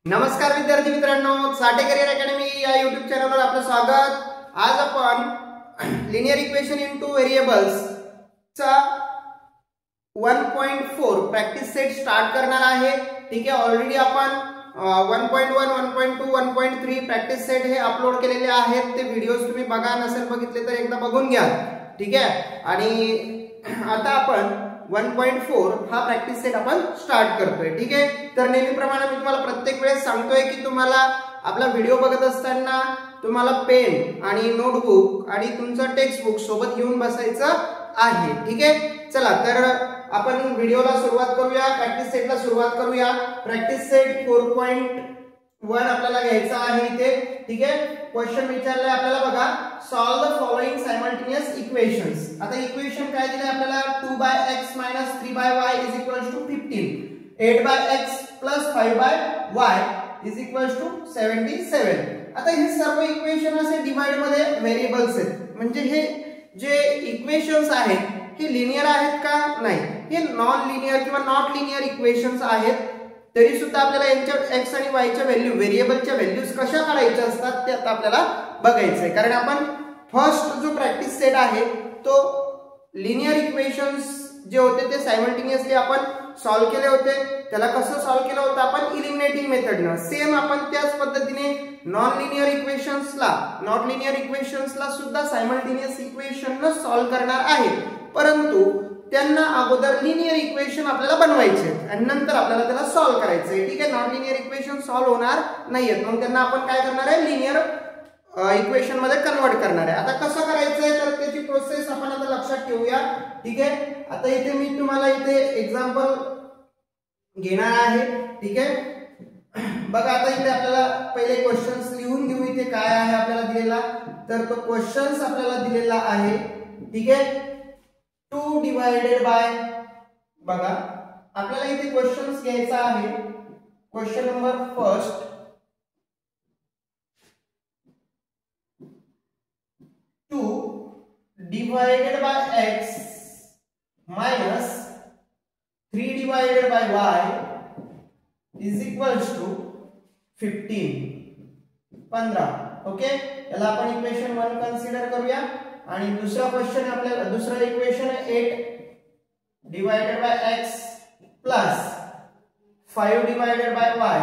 नमस्कार विद्यार्थी मित्रांनो, साठे करियर अकॅडमी या यूट्यूब चॅनलवर आपलं स्वागत। आज आपण लिनियर इक्वेशन इनटू व्हेरिएबल्स चा 1.4 प्रॅक्टिस सेट स्टार्ट करणार आहे। ठीक आहे, ऑलरेडी आपण 1.1, 1.2, 1.3 प्रॅक्टिस सेट हे अपलोड केलेले आहेत। ते व्हिडिओज तुम्ही बघा, नसेल बघितले तर एकदा बघून घ्या। ठीक आहे, आणि आता आपण 1.4 हा प्रॅक्टिस सेट आपण स्टार्ट करतोय। ठीक आहे, तर नेहमीप्रमाणे मी तुम्हाला प्रत्येक वेळेस सांगतोय की तुम्हाला आपला व्हिडिओ बघत असताना तुम्हाला पेन आणि नोटबुक आणि तुमचं टेक्स्ट बुक सोबत घेऊन बसायचं आहे। ठीक आहे, चला तर आपण व्हिडिओला सुरुवात करूया, प्रॅक्टिस सेटला सुरुवात करूया। प्रॅक्टिस सेट 4.1 आपल्याला घ्यायचा आहे इथे। ठीक आहे, क्वेश्चन विचारलाय आपल्याला बघा, solve the following simultaneous equations. आता इक्वेशन काय दिले आपल्याला, 2x 3y = 15, 8x 5y 77। आता हे सर्व इक्वेशन असे डिवाइड मध्ये व्हेरिएबल्स आहेत, म्हणजे हे जे इक्वेशन्स आहेत हे लिनियर आहेत का नाही, हे नॉन लिनियर किंवा नॉट लिनियर इक्वेशन्स आहेत। तरी सुद्धा आपल्याला यांच्या x आणि y च्या व्हॅल्यू, व्हेरिएबलच्या व्हॅल्यूज कशा काढायच्या असतात ते आता आपल्याला बघायचं आहे। कारण आपण फर्स्ट जो प्रॅक्टिस सेट आहे तो लिनियर इक्वेशन्स जे होते ते सायमल्टेनियसली आपण सॉल्व केले होते। त्याला कसं सॉल्व केलं होतं आपण, इलिमिनेटिंग मेथडनं। सेम आपण त्याच पद्धतीने नॉन लिनियर इक्वेशन्सला सुद्धा सायमल्टेनियस इक्वेशननं सॉल्व करणार आहे, परंतु त्यांना अगोदर लिनियर इक्वेशन आपल्याला बनवायचे आणि नंतर आपल्याला त्याला सॉल्व करायचंय। ठीक आहे, नॉन लिनियर इक्वेशन सॉल्व होणार नाहीयेत, मग त्यांना आपण काय करणार आहे, लिनियर इक्वेशन मध्ये कन्वर्ट करणार आहे। आता कसं करायचंय तर त्याची प्रोसेस आपण आता लक्षात ठेवूया। ठीक आहे, आता इथे मी तुम्हाला इथे एक्झाम्पल घेणार आहे। ठीक आहे, बघा आता इथे आपल्याला पहिले क्वेश्चन्स लिहून घेऊ, इथे काय आहे आपल्याला दिलेला, तर तो क्वेश्चन्स आपल्याला दिलेला आहे। ठीक आहे, 2 डिवाइडेड बाय, बघा आपल्याला इथे क्वेश्चन्स घ्यायचा आहे। Question number first, 2 divided by x minus 3 divided by y is equals to 15। Okay, याला आपण इक्वेशन 1 कन्सिडर करूया। आणि दुसरा क्वेश्चन आपल्याला, दुसरा इक्वेशन आहे 8 divided by x plus 5 divided by y,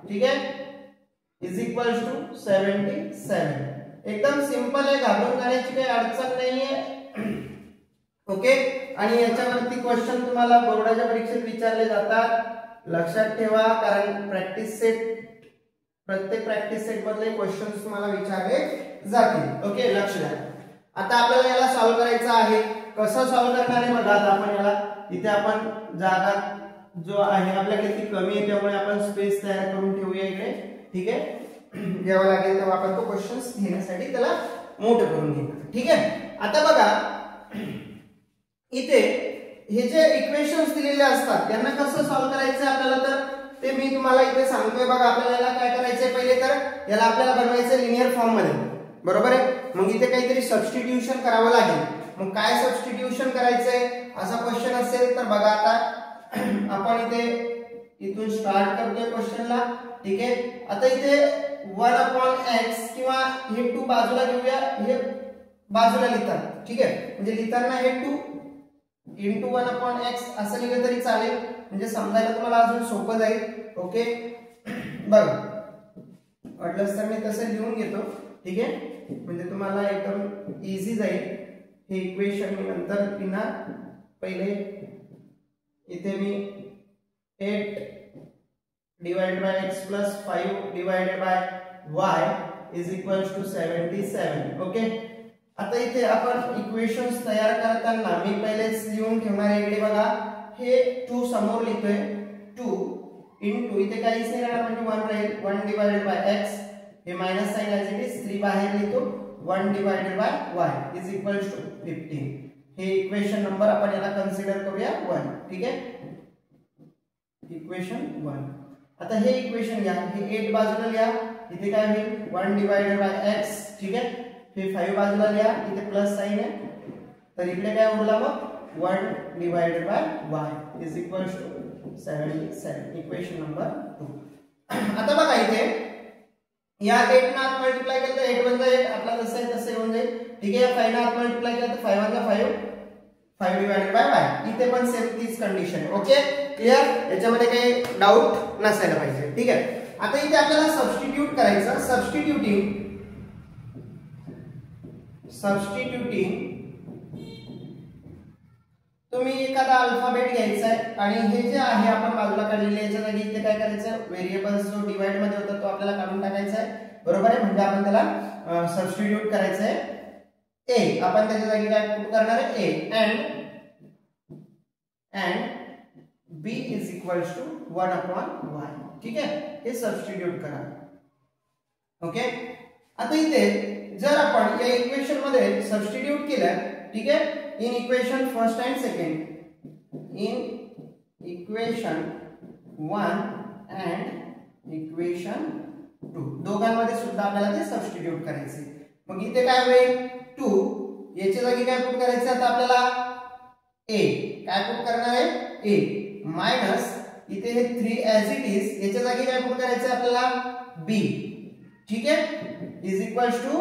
ठीक आहे, इज इक्वल्स टू 77। एकदम सिंपल आहे, घाबरून जाण्याची काही अडचण नाहीये। ओके, आणि याच्यावरती क्वेश्चन तुम्हाला बोर्डाच्या परीक्षेत विचारले जातात, लक्षात ठेवा। कारण प्रॅक्टिस सेट, प्रत्येक प्रॅक्टिस सेट मधले क्वेश्चन्स तुम्हाला विचारले जातील। ओके, लक्ष द्या। आता आपल्याला याला सॉल्व करायचं आहे। कसं सॉल्व करणार आहे बघा, आता आपण याला, इथे आपण जागा जो आहे आपल्याकडे ती कमी आहे, त्यामुळे आपण स्पेस तयार करून ठेवूया इकडे। ठीक आहे, जेव्हा लागेल तेव्हा आपण तो क्वेश्चन्स घेण्यासाठी त्याला मोठं करून घेणार। ठीक आहे, आता बघा इथे हे जे इक्वेशन्स दिलेले असतात त्यांना कसं सॉल्व करायचं आपल्याला, तर ते मी तुम्हाला इथे सांगतोय। बघा आपल्याला काय करायचंय, पहिले तर याला आपल्याला बनवायचं लिनियर फॉर्म मध्ये, बरोबर आहे। मग इथे काहीतरी सबस्टिट्यूशन करावं लागेल। मग काय सबस्टिट्यूशन करायचंय असा क्वेश्चन असेल तर बघा आता आपण इथे इथून स्टार्ट करतोय क्वेश्चनला। ठीक आहे, आता इथे 1/x किंवा हे 2 बाजूला घेऊया, हे बाजूला लिहितात। ठीक आहे, म्हणजे लिहिताना हे 2 into 1/x असं लिहिलं तरी चालेल, म्हणजे समजायला तुम्हाला अजून सोपं जाईल। ओके, बघा वाटलंच तर मी तसं लिहून घेतो। ठीक आहे, म्हणजे तुम्हाला एकदम इझी जाईल। हे इक्वेशन मी नंतर लिहिणार, पहिले इथे मी 8 divided by x plus 5 divided by y is equals to 77। Okay, आता इथे आपण इक्वेशन्स तयार करताना मी पहिलेच लिहून ठेवणार आहे इकडे। बघा हे 2 समोर लिहितोय, 2 into इथे काहीच नाही राहणार, म्हणजे 1 राहील, 1 डिवाइडेड बाय x, हे minus sign as it is 3 बाहेर लिहितो, 1 divided by y is equals to 15। हे इक्वेशन नंबर आपण याला कन्सिडर करूया 1। ठीक आहे, इक्वेशन 1। आता हे इक्वेशन घ्या, हे 8 बाजूला लिहा, इथे काय होईल 1 डिवाइडेड बाय x। ठीक आहे, हे 5 बाजूला लिहा, इथे प्लस साइन आहे, तर इकडे काय उरला मग 1 divided by y is equals to 77, equation number 2। आता बघा इथे या 8 ना आत मल्टिप्लाय केलं तर 8 वन 8 आपला जसं आहे तसं येऊन जाईल. ठीक आहे. या 5 ना आत मल्टिप्लाय केलं तर 5 वन 5 5 डिवाइडेड बाय y. इथे पण सेम तीच कंडिशन. Okay clear. याच्यामध्ये काही डाऊट नसायला पाहिजे. ठीक आहे. आता इथे आपल्याला सबस्टिट्यूट करायचं. सबस्टिट्यूटिंग तुम्ही एखादा अल्फाबेट घ्यायचा आहे आणि हे जे आहे आपण बाजूला काढलेले याच्या जागी इथे काय करायचं, व्हेरिएबल्स जो डिवाइड मध्ये होता तो आपल्याला काढून टाकायचा आहे. बरोबर आहे. म्हणजे आपण त्याला सबस्टिट्यूट करायचं आहे. a आपण त्याच्या जागी काय पुट करणार आहे, a and b is equals to 1 upon y. ठीक आहे. हे सबस्टिट्यूट करा. ओके. आता इथे जर आपण या इक्वेशन मध्ये सबस्टिट्यूट केलं, ठीक आहे, in equation first and second, in equation 1 and equation 2 दोघांमध्ये सुद्धा आपल्याला ते सबस्टिट्यूट करायचे. मग इथे काय होईल, 2 याच्या जागी काय पुट करायचं आता आपल्याला, a काय पुट करणार आहे, a मायनस इथे हे 3 as it is याच्या जागी काय पुट करायचं आपल्याला, b. ठीक आहे. इज इक्वल्स टू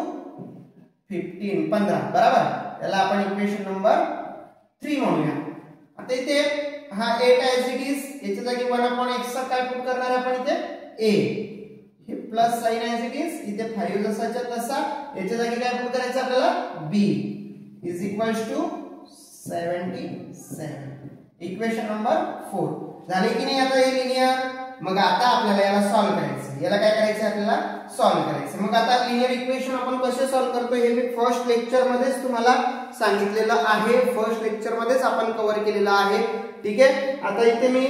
15 बरोबर. याला आपण इक्वेशन नंबर 3 म्हणूया. आता इथे हा 8 as it is याच्या जागी 1 upon x चा काय पुट करणार आपण इथे, a हे plus sign as it is इथे 5 जसाच्या तसा याच्या जागी काय पुट करायचं आपल्याला, b is equals to 77. Equation number 4 झाले की नाही. आता हे लिनियर. मग आता आपल्याला याला सॉल्व करायचं. याला काय करायचं आपल्याला, सॉल्व करायचं. मग आता लिनियर इक्वेशन आपण कसे सॉल्व करतो हे मी फर्स्ट लेक्चर मध्येच तुम्हाला सांगितलेलं आहे. फर्स्ट लेक्चर मध्येच आपण कव्हर केलेलं आहे. ठीक आहे. आता इथे मी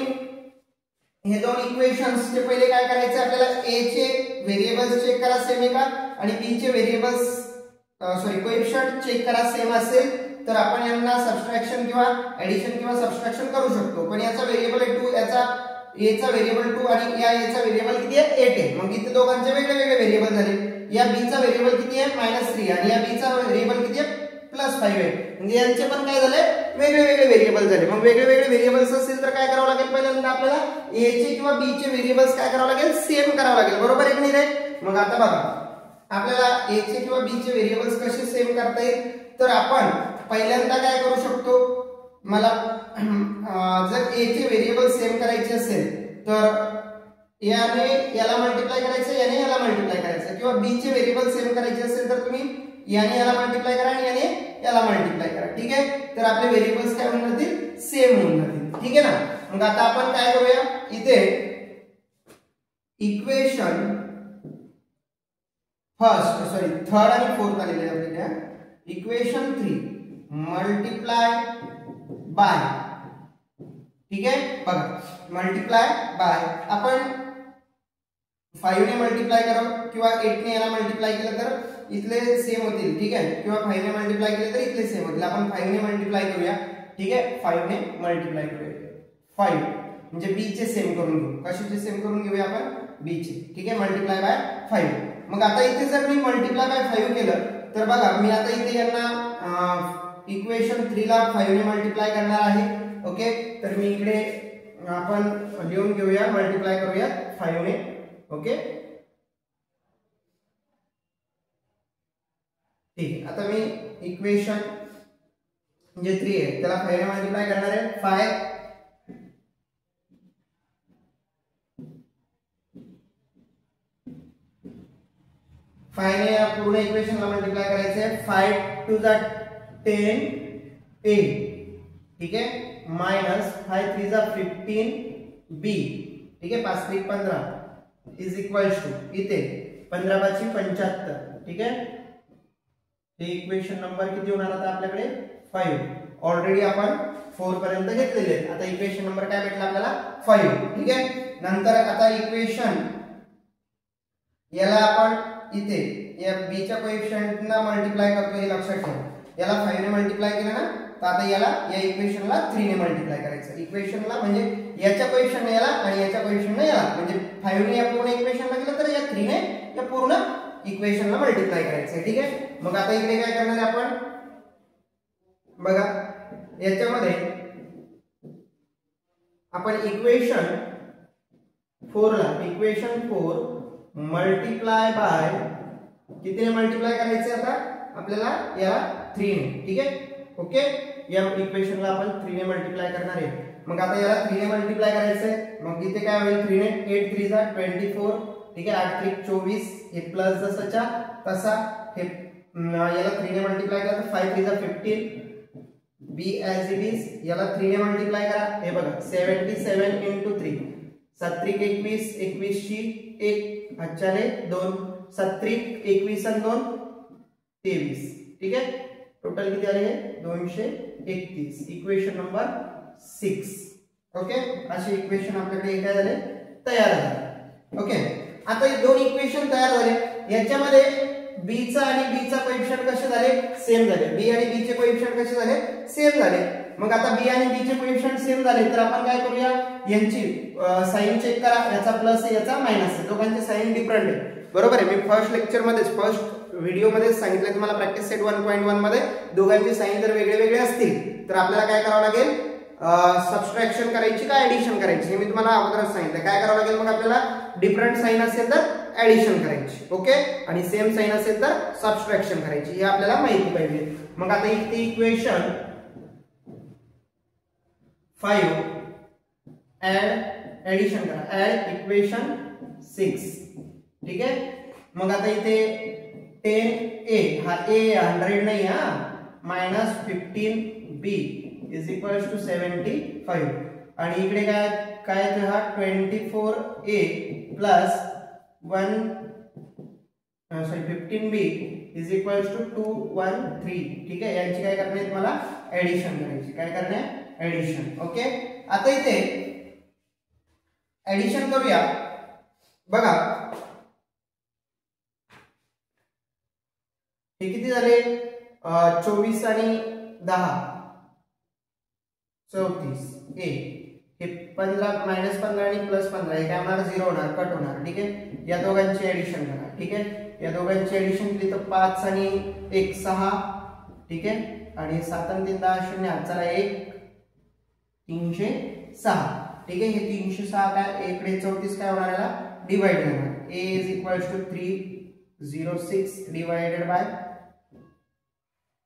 हे दोन इक्वेशन्स चे पहिले काय करायचं आपल्याला, a चे व्हेरिएबल्स चेक करा सेम आहे का, आणि b चे व्हेरिएबल्स कोएफिशिएंट चेक करा सेम असेल तर आपण यांना सबट्रॅक्शन किंवा एडिशन किंवा सबट्रॅक्शन करू शकतो. पण याचा व्हेरिएबल आहे 2, याचा a चा व्हेरिएबल 2 आणि या a चा व्हेरिएबल किती आहे, 8 आहे. मग इथे दोघांचे वेगळे व्हेरिएबल झाले. या b चा व्हेरिएबल किती आहे, -3 आणि या b चा व्हेरिएबल किती आहे, +5 आहे. म्हणजे यांचे पण काय झाले, वेगळे व्हेरिएबल झाले. मग वेगळे व्हेरिएबल्स असेल तर काय करावं लागेल, पहिल्यांदा आपल्याला a चे किंवा b चे व्हेरिएबल्स काय करावं लागेल, सेम करावं लागेल. बरोबर आहे की नाही रे. मग आता बघा आपल्याला a चे किंवा b चे व्हेरिएबल्स कसे सेम करता येईल, तर आपण पहिल्यांदा काय करू शकतो, मला जर a चे व्हेरिएबल सेम करायचे असेल तर याने याला मल्टिप्लाय करायचं, याने याला मल्टिप्लाय करायचं. किंवा b चे व्हेरिएबल सेम करायचे असेल तर तुम्ही याने याला मल्टिप्लाय करा आणि याने याला मल्टिप्लाय करा. ठीक आहे. तर आपले व्हेरिएबल्स काय होऊन जातील, सेम होऊन जातील. ठीक आहे ना. मग आता आपण काय करूया, इथे इक्वेशन थर्ड आणि फोर्थ आलेले आपल्याला. इक्वेशन 3 मल्टिप्लाय बाय, ठीक आहे. बघा मल्टिप्लाय बाय आपण 5 ने मल्टिप्लाय करू किंवा 8 ने याला मल्टिप्लाय केलं तर इथले सेम होतील. ठीक आहे. किंवा 5 ने मल्टिप्लाय केलं तर इथले सेम होतील. आपण 5 ने मल्टिप्लाय करूया. ठीक आहे. 5 ने मल्टिप्लाय करूया. 5 म्हणजे b चे सेम करून घेऊ. कशाचे सेम करून घेऊया आपण, b चे. ठीक आहे. Multiply by 5. मग आता इथे जर मी मल्टिप्लाय बाय 5 केलं तर बघा मी आता इथे यांना इक्वेशन 3 ला 5 ने मल्टिप्लाय करणार आहे. ओके. तर मी इकडे आपण लिहून घेऊया, मल्टिप्लाय करूया 5 ने. ओके. ठीक आहे. आता मी इक्वेशन जे 3 आहे त्याला 5 ने मल्टिप्लाय करणार आहे. 5 ने या पूर्ण इक्वेशनला मल्टिप्लाय करायचं आहे. 5 2 10a. ठीक आहे. Minus 5 3 15b. ठीक आहे. 5 3 15 इज इक्वल्स टू इथे 15 5 75. ठीक आहे. हे इक्वेशन नंबर किती होणार आता आपल्याकडे, 5. ऑलरेडी आपण 4 पर्यंत घेतलेले आहेत. आता इक्वेशन नंबर काय भेटला आपल्याला, 5. ठीक आहे. नंतर आता इक्वेशन याला आपण इथे या b च्या कोएफिशिएंटना मल्टिप्लाय करतो हे लक्षात ठेवा. याला 5 ने मल्टिप्लाय केलं ना तर आता याला या इक्वेशनला 3 ने मल्टिप्लाय करायचं. इक्वेशनला म्हणजे याच्या कोएफिशिएंटने याला आणि याच्या कोएफिशिएंटने याला, म्हणजे 5 ने या पूर्ण इक्वेशनला केलं तर या 3 ने या पूर्ण इक्वेशनला मल्टिप्लाय करायचं. ठीक आहे. मग आता इकडे काय करणार आहे आपण, बघा याच्यामध्ये आपण इक्वेशन 4 ला इक्वेशन 4 मल्टिप्लाय बाय कितीने मल्टिप्लाय करायचे आता आपल्याला याला 3 ने. ठीक आहे. ओके, या इक्वेशनला आपण 3 ने मल्टिप्लाय करणार आहे. मग आता याला 3 ने मल्टिप्लाय करायचंय. मग इथे काय होईल 3 ने 8 3 जा 24. ठीक आहे, 8 3 24. हे प्लस जसाच्या तसा हे याला 3 ने मल्टिप्लाय करा तर 5 3 जा 15. Be as it is. याला 3 ने मल्टिप्लाय करा. हे बघा 77 into 3 7 3 21 21 ची 1 हातच्याने 2 7 3 21 आणि 2 23. ठीक आहे, टोटल किती आले 231. Equation number 6. ओके, असे इक्वेशन आपल्याकडे काय झाले तयार झाले. ओके, आता हे दोन इक्वेशन तयार झाले. याच्यामध्ये b चा आणि b चा कोएफिशिएंट कसे झाले सेम झाले. b आणि b चे कोएफिशिएंट कसे झाले सेम झाले. मग आता b आणि b चे कोएफिशिएंट सेम झाले तर आपण काय करूया यांची साइन चेक करा. याचा प्लस आहे याचा मायनस आहे. दोघांचे साइन डिफरंट आहे. बरोबर आहे. मी फर्स्ट लेक्चर मध्ये फर्स्ट व्हिडिओ मध्ये सांगितलं तुम्हाला प्रॅक्टिस सेट 1.1 मध्ये दोघांचे साइन जर वेगळे वेगळे असतील तर आपल्याला काय करावं लागेल सबट्रॅक्शन करायची का ऍडिशन करायची हे मी तुम्हाला अगोदरच सांगितलं. काय करावं लागेल मग आपल्याला डिफरंट साइन असेल तर ऍडिशन करायची. ओके, आणि सेम साइन असेल तर सबट्रॅक्शन करायची हे आपल्याला माहिती पाहिजे. मग आता इथे इक्वेशन 5 ऍडिशन करा. Add equation 6. ठीक आहे, मग आता इथे 10a हा a 100 नाही हा -15b इज इक्वल्स टू 75 आणि इकडे काय काय हा 24a plus 15b is equals to 213. ठीक आहे, यांची काय करणे तुम्हाला ऍडिशन करायची. काय करणे ऍडिशन. ओके, आता इथे ऍडिशन करूया. बघा हे किती झाले 24 आणि 10 34. ए हे 15 -15 आणि +15 हे काय होणार 0 होणार कट होणार. ठीक आहे, या दोघांची ऍडिशन करा. ठीक आहे, या दोघांची ऍडिशन केली तर 5 आणि 1 6. ठीक आहे, आणि 7 आणि 3 10 0 चला 1 306. ठीक आहे, हे 306 काय इकडे 34 काय होणार याला डिवाइड करणार. a is equals to 306 divided by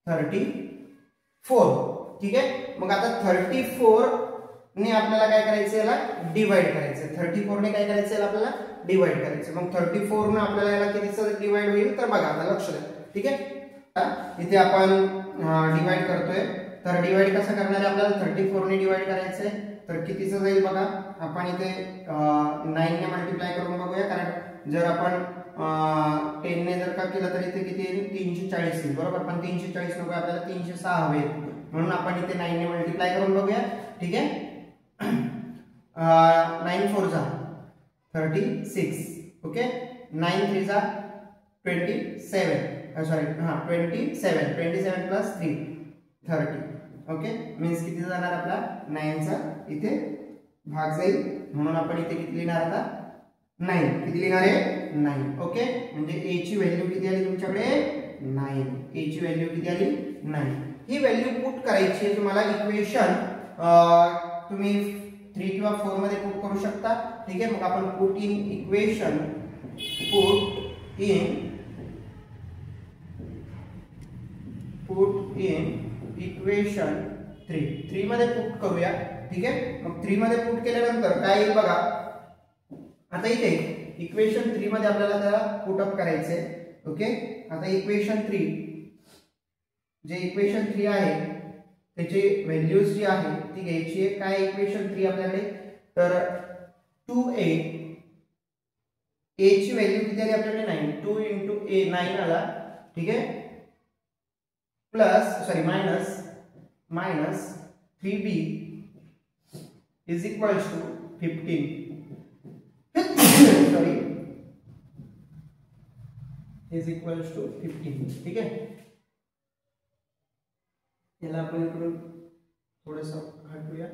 34. ठीक आहे, मग आता 34 ने आपल्याला काय करायचं याला डिवाइड करायचं. 34 ने काय करायचं याला आपल्याला डिवाइड करायचं. मग 34 ने आपल्याला याला कितीचं डिवाइड होईल तर बघा आता लक्ष द्या. ठीक आहे, इथे आपण डिवाइड करतोय तर डिवाइड कसं करणार आहे आपल्याला 34 ने डिवाइड करायचंय तर कितीचं जाईल बघा. आपण इथे 9 ने मल्टिप्लाय करून बघूया. कारण जर आपण 10 ने जर का केलं तर इथे किती येईल 340 येईल. बरोबर, पण 340 नको आपल्याला 306 हवे म्हणून आपण इथे 9 ने मल्टिप्लाय करून बघूया. ठीक आहे, 9 4 जा 36. ओके, 9 3 जा 27 सॉरी 27 प्लस 3 30. ओके, मीन्स किती जाणार आपला 9 चा इथे भाग जाईल म्हणून आपण इथे किती लिहिणार आता 9. किती लिहिणार आहे 9. ओके, म्हणजे a ची व्हॅल्यू किती आली तुमच्याकडे 9. a ची व्हॅल्यू किती आली 9. ही व्हॅल्यू पुट करायची आहे तुम्हाला. इक्वेशन तुम्ही 3 किंवा 4 मध्ये पुट करू शकता. ठीक आहे, मग आपण पुट इन इक्वेशन इक्वेशन 3 मध्ये पुट करूया. ठीक आहे, मग 3 मध्ये पुट केल्यानंतर काय येईल बघा. आता इथे इक्वेशन 3 मध्ये आपल्याला त्याला पुट अप करायचे. ओके, आता इक्वेशन 3 जे इक्वेशन 3 आहे त्याची व्हॅल्यूज जी आहे ती घ्यायची आहे. काय इक्वेशन 3 आपल्याकडे तर 2a ची व्हॅल्यू किती आली आपल्याकडे 9. 2 into a 9 आला. ठीक आहे, plus sorry minus 3b is equals to 15. Sorry is equals to 15. ठीक आहे, याला आपण इकडून थोडंसं हटूया.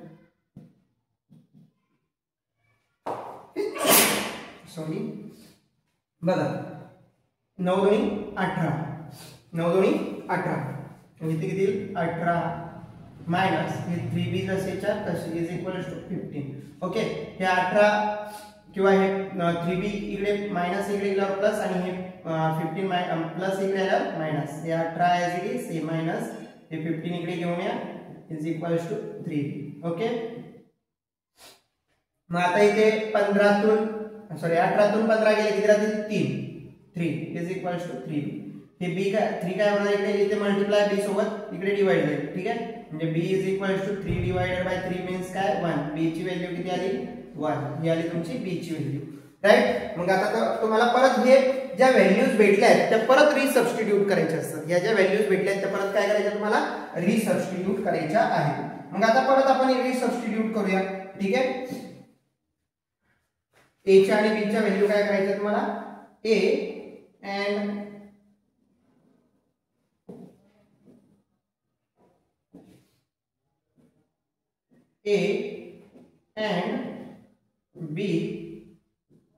सॉरी बघा 9 दोन्ही 18 9 दोन्ही 18 इथे किती 18 मायनस हे 3b जसेच्या तसे इज इक्वल्स टू 15. ओके, हे 18 किंवा हे 3b इकडे मायनस इकडे गेल्यावर प्लस आणि हे 15 प्लस इकडे आल्यावर मायनस, हे 18 ॲज इट इज, हे मायनस, हे 15 इकडे घेऊन या is equals to 3b. Okay, मग आता इथे 18 तून 15 गेले किती राहतील 3 इज इक्वल्स टू 3b. हे b काय 3 काय होणार इकडे, इथे मल्टिप्लाय b सोबत इकडे डिवाइड होईल. ठीक आहे, म्हणजे b is equals to 3 divided by 3 means काय 1. b ची व्हॅल्यू किती आली 1, ही आली तुमची b ची व्हॅल्यू. राईट, मग आता तुम्हाला परत हे ज्या व्हॅल्यूज भेटल्या आहेत त्या परत रिसबस्टिट्यूट करायच्या असतात. या ज्या व्हॅल्यूज भेटल्या आहेत त्या परत काय करायच्या तुम्हाला रिसबस्टिट्यूट करायच्या आहेत. मग आता परत आपण हे रिसबस्टिट्यूट करूया. ठीक आहे, a च्या आणि b च्या व्हॅल्यू काय करायच्या तुम्हाला, a and b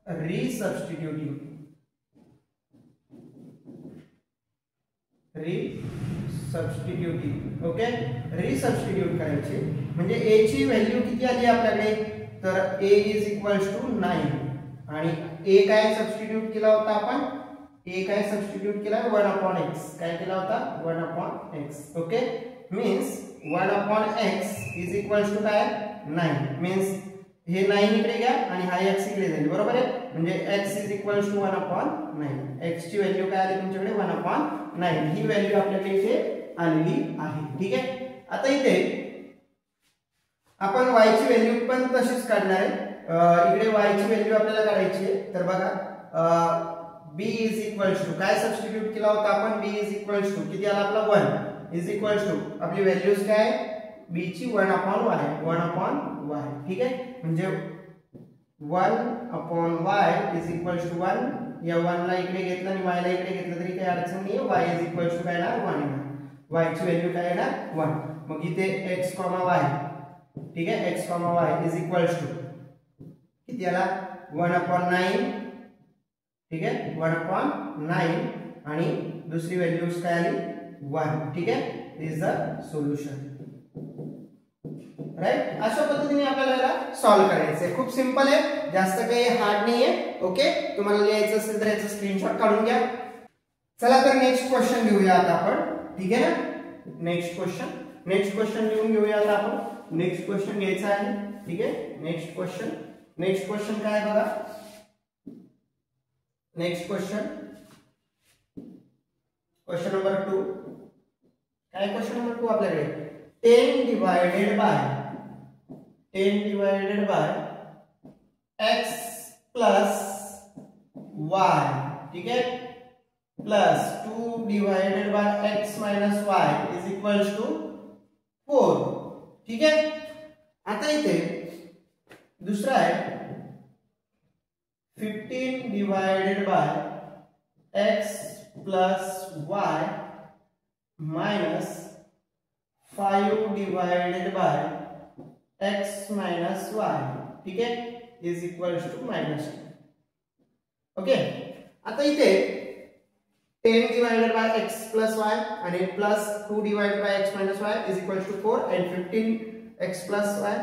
resubstituting. Okay, resubstitute करायचे म्हणजे a ची व्हॅल्यू किती आली आपल्याकडे, तर a इज इक्वल्स टू 9 आणि a काय सबस्टिट्यूट केला होता आपण, a काय सबस्टिट्यूट केला 1/x, काय केला होता 1/x. Okay, means 1/x is equals to काय 9, मीन्स हे 9 इकडे घ्या आणि हा x इकडे जाईल. बरोबर आहे, म्हणजे x is equals to 1/9. x ची व्हॅल्यू काय आली तुमच्याकडे 1/9. ही व्हॅल्यू आपल्याकडे इथे आलेली आहे. ठीक आहे, आता इथे आपण y ची व्हॅल्यू पण तशीच काढणार आहे. इकडे y ची व्हॅल्यू आपल्याला काढायची आहे. तर बघा b इज इक्वल्स टू काय सबस्टिट्यूट केला होता आपण, b इज इक्वल्स टू किती आला आपला 1 इज इक्वल्स टू आपली व्हॅल्यूज काय b ची 1/y. ठीक आहे, म्हणजे 1/y इज इक्वल्स टू 1. या 1 ला इकडे घेतलं आणि y ला इकडे घेतलं तरी काही अडचण नाही. y इज इक्वल्स टू काय येणार 1 येणार, y ची व्हॅल्यू काय येणार 1. मग इथे x, y, ठीक आहे, x, y is equals to किती आला 1/9. ठीक आहे, 1/9 आणि दुसरी व्हॅल्यूज काय आली 1. ठीक आहे, इज द सोल्युशन. राईट, अशा पद्धतीने आपल्याला याला सॉल्व्ह करायचं आहे. खूप सिंपल आहे, जास्त काही हार्ड नाही आहे. ओके, तुम्हाला लिहायचं असेल तर याचा स्क्रीनशॉट काढून घ्या. चला तर नेक्स्ट क्वेश्चन घेऊया आता आपण. ठीक आहे ना, नेक्स्ट क्वेश्चन लिहून घेऊया आता आपण. नेक्स्ट क्वेश्चन घ्यायचा आहे. ठीक आहे, नेक्स्ट क्वेश्चन काय आहे बघा. Next question number 2. काय क्वेश्चन नंबर 2 आपल्याकडे 10 divided by x plus y. ठीक है, plus 2 divided by x minus y is equals to 4. ठीक है, आता इथे दुसरा आहे 15 divided by x plus y minus 5 divided by x minus y. ठीक है, इज इक्वल्स टू -2. ओके, आता इथे 10 divided by x plus y आणि plus 2 divided by x minus y is equals to 4 and 15x plus y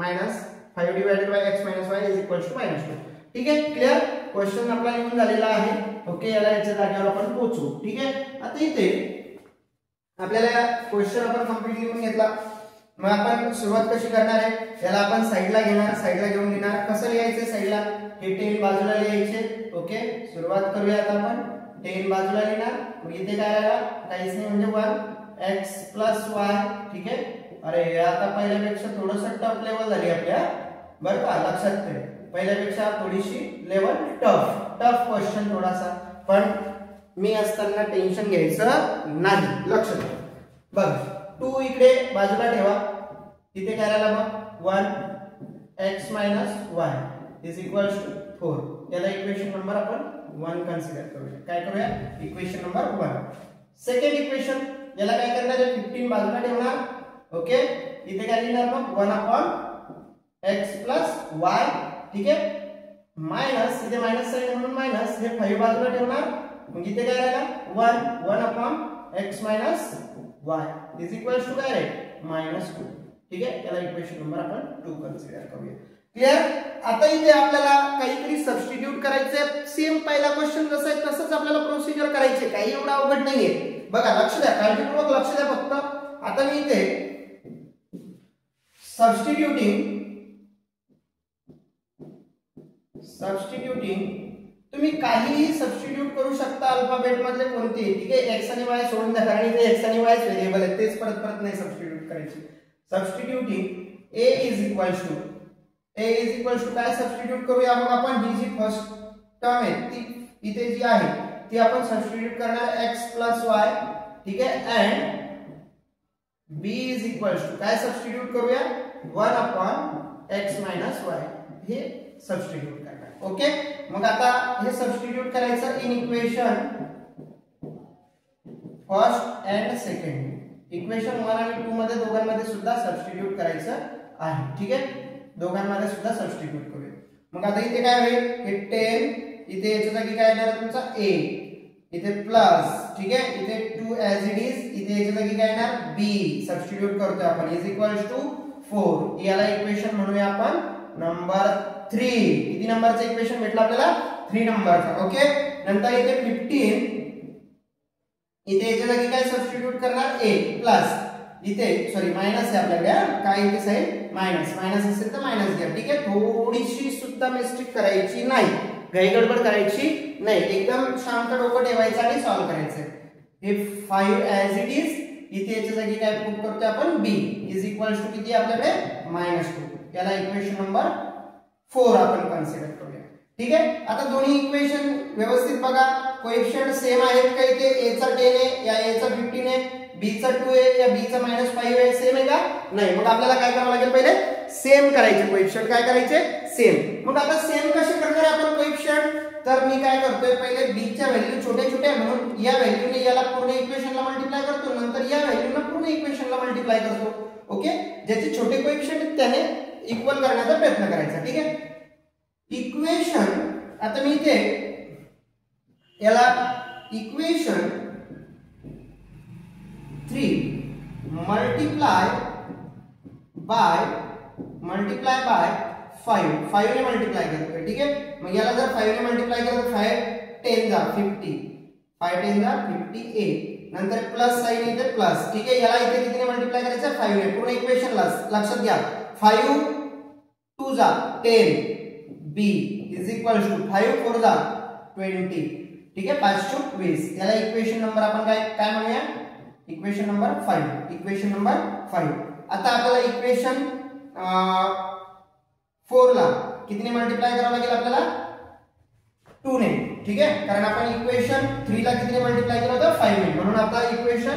minus 5 divided by x minus y is equals to -2. ठीक आहे, clear. Question आपला लिहून झालेला आहे. Okay, याला याच्या जागेवर आपण पोहोचू. ठीक आहे, आता इथे आपल्याला क्वेश्चन आपण कंप्लीट लिहून घेतला. मग आपण सुरुवात कशी करणार आहे, याला आपण साइडला घेणार, साइडला घेऊन घेणार. कसं लिहायचं साइडला, हे 10 बाजूला लिहायचे. ओके, सुरुवात करूया आता आपण. 10 बाजूला लिहिणार, मग इथे काय आला काहीच नाही म्हणजे 1 x प्लस y. ठीक आहे, अरे आता पहिल्यापेक्षा थोडंसं टफ लेवल झाली आपल्या, बरं का, लक्षात ठेव. पहिल्यापेक्षा थोडीशी लेवल टफ क्वेश्चन थोडासा, पण मी असताना टेन्शन घ्यायचं नाही. लक्षात ठेव. बघ 2 इकडे बाजूला ठेवा, इथे काय राहिला मग 1 x minus y is equals to 4. याला इक्वेशन नंबर आपण 1 कन्सिडर करूया. काय करूया, इक्वेशन नंबर 1. सेकंड इक्वेशन, याला काय करणार आहे 15 बाजूला ठेवणार. ओके, इथे काय लिहिणार मग 1/x प्लस y. ठीक आहे, माइनस इथे माइनस साइन म्हणून माइनस, हे 5 बाजूला ठेवणार. मग इथे काय राहिला 1/x minus y is equals to काय रे -2. ठीक आहे, याला इक्वेशन नंबर आपण 2 कन्सिडर करूया. क्लिअर? आता इथे आपल्याला काहीतरी सबस्टिट्यूट करायचंय. सेम पहिला क्वेश्चन जसं आहे तसंच आपल्याला प्रोसिजर करायची, काही एवढं अवघड नाहीये. बघा लक्ष द्या, काळजीपूर्वक लक्ष द्या फक्त. आता मी इथे सबस्टिट्यूटिंग तुम्ही काहीही सबस्टिट्यूट करू शकता अल्फाबेट मधले कोणते, ठीक आहे. एक्स आणि वाय सोडून द्या, कारण इथे एक्स आणि वाय व्हेरिएबल आहेत, तेच परत परत नाही सबस्टिट्यूट करायचे. Substituting a is equal to काय सबस्टिट्यूट करूया मग आपण. ही जी फर्स्ट टर्म आहे ती इथे जी आहे ती आपण सबस्टिट्यूट करणार x प्लस y, ठीक आहे. And b is equal to काय सबस्टिट्यूट करूया 1 अपॉन x मायनस y, हे सबस्टिट्यूट करणार. ओके, मग आता हे सबस्टिट्यूट करायचं in equation first and second. Equation 1 आणि 2 मध्ये दोघांमध्ये सुद्धा सबस्टिट्यूट करायचं आहे, ठीक आहे. दोघांमध्ये सुद्धा सबस्टिट्यूट करूया. मग आता इथे काय होईल, हे 10, इथे याच्या जागी काय येणार तुमचा a, इथे प्लस, ठीक आहे. इथे 2 ऍज इट इज, इथे याच्या जागी काय येणार b, सबस्टिट्यूट करतोय आपण, इज इक्वल टू 4. याला इक्वेशन म्हणूया आपण नंबर 3. किती नंबरचं इक्वेशन भेटलं आपल्याला, 3 नंबरचं. ओके, नंतर इथे 15, इथे याच्या जागी काय सबस्टिट्यूट करणार a प्लस, इथे सॉरी मायनस आहे आपल्याकडे, काय इथे साईड मायनस असेल तर मायनस घ्या, ठीक आहे. थोडीशी सुद्धा मिस्टेक करायची नाही, गडबड करायची नाही, एकदम शांत डोकं ठेवायचं आणि सॉल्व्ह करायचं. हे 5 ऍज इट इज, इथे याच्या जागी काय पुट करतोय आपण b इज इक्वल टू किती आपल्याकडे -2. याला इक्वेशन नंबर 4 आपण कन्सिडर करूया, ठीक आहे. आता दोन्ही इक्वेशन व्यवस्थित बघा, कोएफिशिएंट सेम आहेत का, इथे a चा 10 आहे या a चा 15 आहे, b चा 2 आहे या b चा -5 आहे, सेम आहे का नाही. मग आपल्याला काय करावं लागेल, पहिले सेम करायचे कोएफिशिएंट, काय करायचे सेम. मग आता सेम कसे करणार आपण कोएफिशिएंट, तर मी काय करतोय, पहिले b च्या व्हॅल्यू छोटे छोटे म्हणून या व्हॅल्यूने याला पूर्ण इक्वेशनला मल्टिप्लाय करतो, नंतर या व्हॅल्यूला पूर्ण इक्वेशनला मल्टिप्लाय करतो. ओके, ज्याचे छोटे कोएफिशिएंट आहेत त्याने इक्वल करण्याचा प्रयत्न करायचा, ठीक आहे. इक्वेशन आता मी इथे याला इक्वेशन 3 मल्टिप्लाय बाय 5 ने मल्टिप्लाय करतोय, ठीक आहे. मग याला जर 5 ने मल्टिप्लाय केलं तर 5 10 जा 50, 5 10 जा 50a, नंतर प्लस साइन इथे प्लस, ठीक आहे. याला इथे कितीने मल्टिप्लाय करायचं 5 ने, पूर्ण इक्वेशन लक्षात घ्या. 5 2 जा 10 b इज इक्वल टू 5 4 जा 20, ठीक आहे. 5 चूक 20. याला इक्वेशन नंबर आपण काय म्हणूया, इक्वेशन नंबर 5. Equation number 5. आता आपल्याला इक्वेशन 4 ला कितीने मल्टिप्लाय करावं लागेल आपल्याला 2 ने, ठीक आहे. कारण आपण इक्वेशन 3 ला कितीने मल्टिप्लाय केलं होतं 5 ने, म्हणून आता इक्वेशन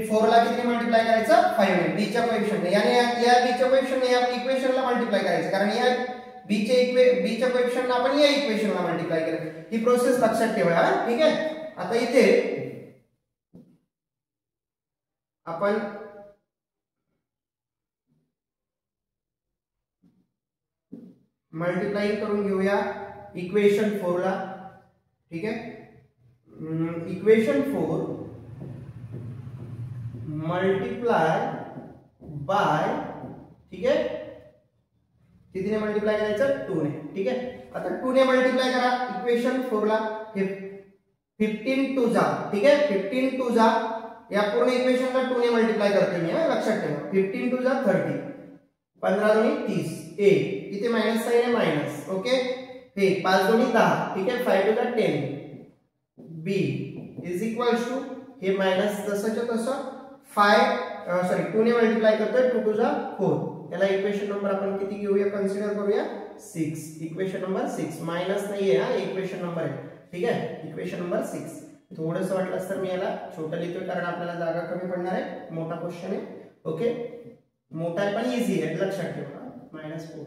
4 ला कितीने मल्टिप्लाय करायचं 5 ने, b च्या कोएफिशिएंट ने, याने या b च्या कोएफिशिएंट ने या इक्वेशनला मल्टिप्लाय करायचं, कारण या b च्या कोएफिशिएंट ने आपण या इक्वेशनला मल्टिप्लाय केलं. ही प्रोसेस लक्षात ठेवा, ठीक आहे. आता इथे आपण मल्टिप्लाइंग करून घेऊया इक्वेशन 4 ला, ठीक आहे. इक्वेशन 4 मल्टिप्लाय बाय, ठीक आहे, कितीने मल्टिप्लाय करायचं 2 ने, ठीक आहे. आता 2 ने मल्टिप्लाय करा इक्वेशन 4 ला, 15 2 जा, ठीक आहे. 15 2 जा, या पूर्ण इक्वेशनला 2 ने मल्टिप्लाय करते मी, लक्षात ठेवा. 15 2 जा 30, 15 2 30 a, इथे मायनस साइन आहे मायनस, ओके. हे 5 2 10, ठीक आहे. 5 2 जा 10 b इज इक्वल टू हे मायनस तसंच्या तसं 2 ने मल्टिप्लाय करतोय 2 2 जा 4. याला इक्वेशन नंबर आपण किती घेऊया, कन्सिडर करूया 6. इक्वेशन नंबर 6, मायनस नाहीये हा, इक्वेशन नंबर आहे, ठीक आहे. Equation number 6. थोडंसं वाटलं तर मी याला छोटं लिहितोय, कारण आपल्याला जागा कमी पडणार आहे, मोठा क्वेश्चन आहे. ओके, मोठा आहे पण इझी आहे, लक्षात ठेवा. -4,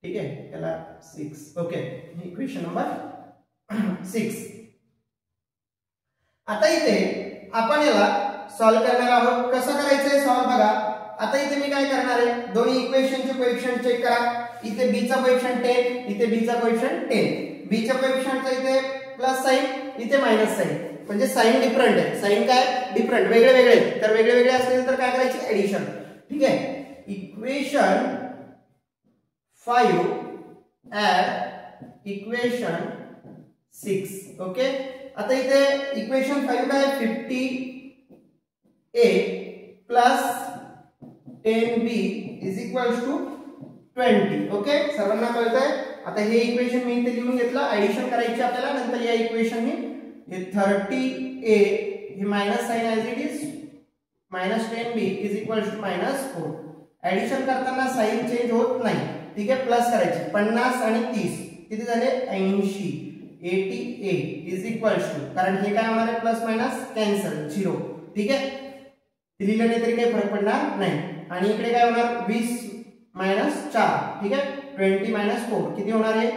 ठीक आहे. याला 6. Okay, equation number 6. आता इथे आपण याला सॉल्व्ह करणार आहोत. कसं करायचंय सॉल्व्ह बघा. आता इथे मी काय करणार आहे, दोन्ही इक्वेशनचे कोएफिशिएंट चेक करा. इथे b चा कोएफिशिएंट 10, इथे b चा कोएफिशिएंट 10. b च्या कोएफिशिएंटचा इथे प्लस साइन, इथे मायनस साइन, म्हणजे साइन डिफरंट आहे. साइन काय डिफरंट, वेगळे वेगळे. तर वेगळे वेगळे असतील तर काय करायचे ऍडिशन, ठीक आहे. Equation 5 add equation 6. ओके, आता इथे इक्वेशन 5 काय 50a plus 10b is equals to 20. Okay, सर्वांना कळतंय. आता हे इक्वेशन मी इथे लिहून घेतलं, ऍडिशन करायची आपल्याला. नंतर या इक्वेशनने हे 30a हे minus sign as it is minus 10b is equals to -4. Addition करताना साइन चेंज होत नाही, ठीक आहे. प्लस करायची 50 आणि 30 किती झाले 80. 80a इज इक्वल्स टू, कारण हे काय होणार आहे प्लस मायनस कॅन्सल 0, ठीक आहे. लिहिलं नाही तरी काही फरक पडणार नाही. आणि इकडे काय होणार 20 मायनस 4, ठीक आहे. 20 मायनस 4 किती होणार आहे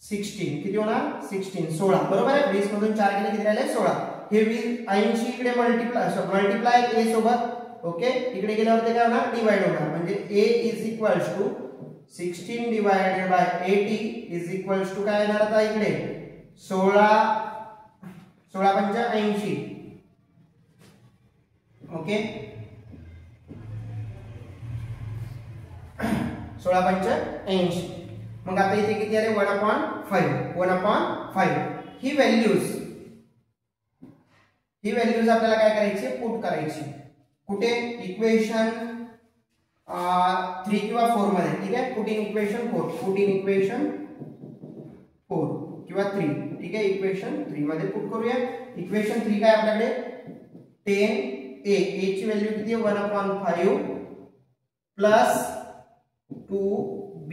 16. किती होणार 16 16, बरोबर आहे. 20 मधून 4 गेले किती राहिले 16. हे 80 इकडे मल्टिप्लाय a सोबत. ओके, इकडे गेल्यावर ते काय होणार डिवाइड होणार, म्हणजे a is equals to 16 divided by 80 is equals to काय येणार आता इकडे 16 पंचा 80. ओके, 16 पंचा 80. मग आता इथे किती आले 1/5. ही व्हॅल्यूज आपल्याला काय करायची पुट करायची कुठे इक्वेशन 3 किंवा 4 मध्ये, ठीक आहे. पुट इन इक्वेशन 4 किंवा 3, ठीक आहे. इक्वेशन 3 मध्ये पुट करूया. इक्वेशन 3 काय आपल्याकडे 10a ची व्हॅल्यू किती आहे 1/5 plus 2b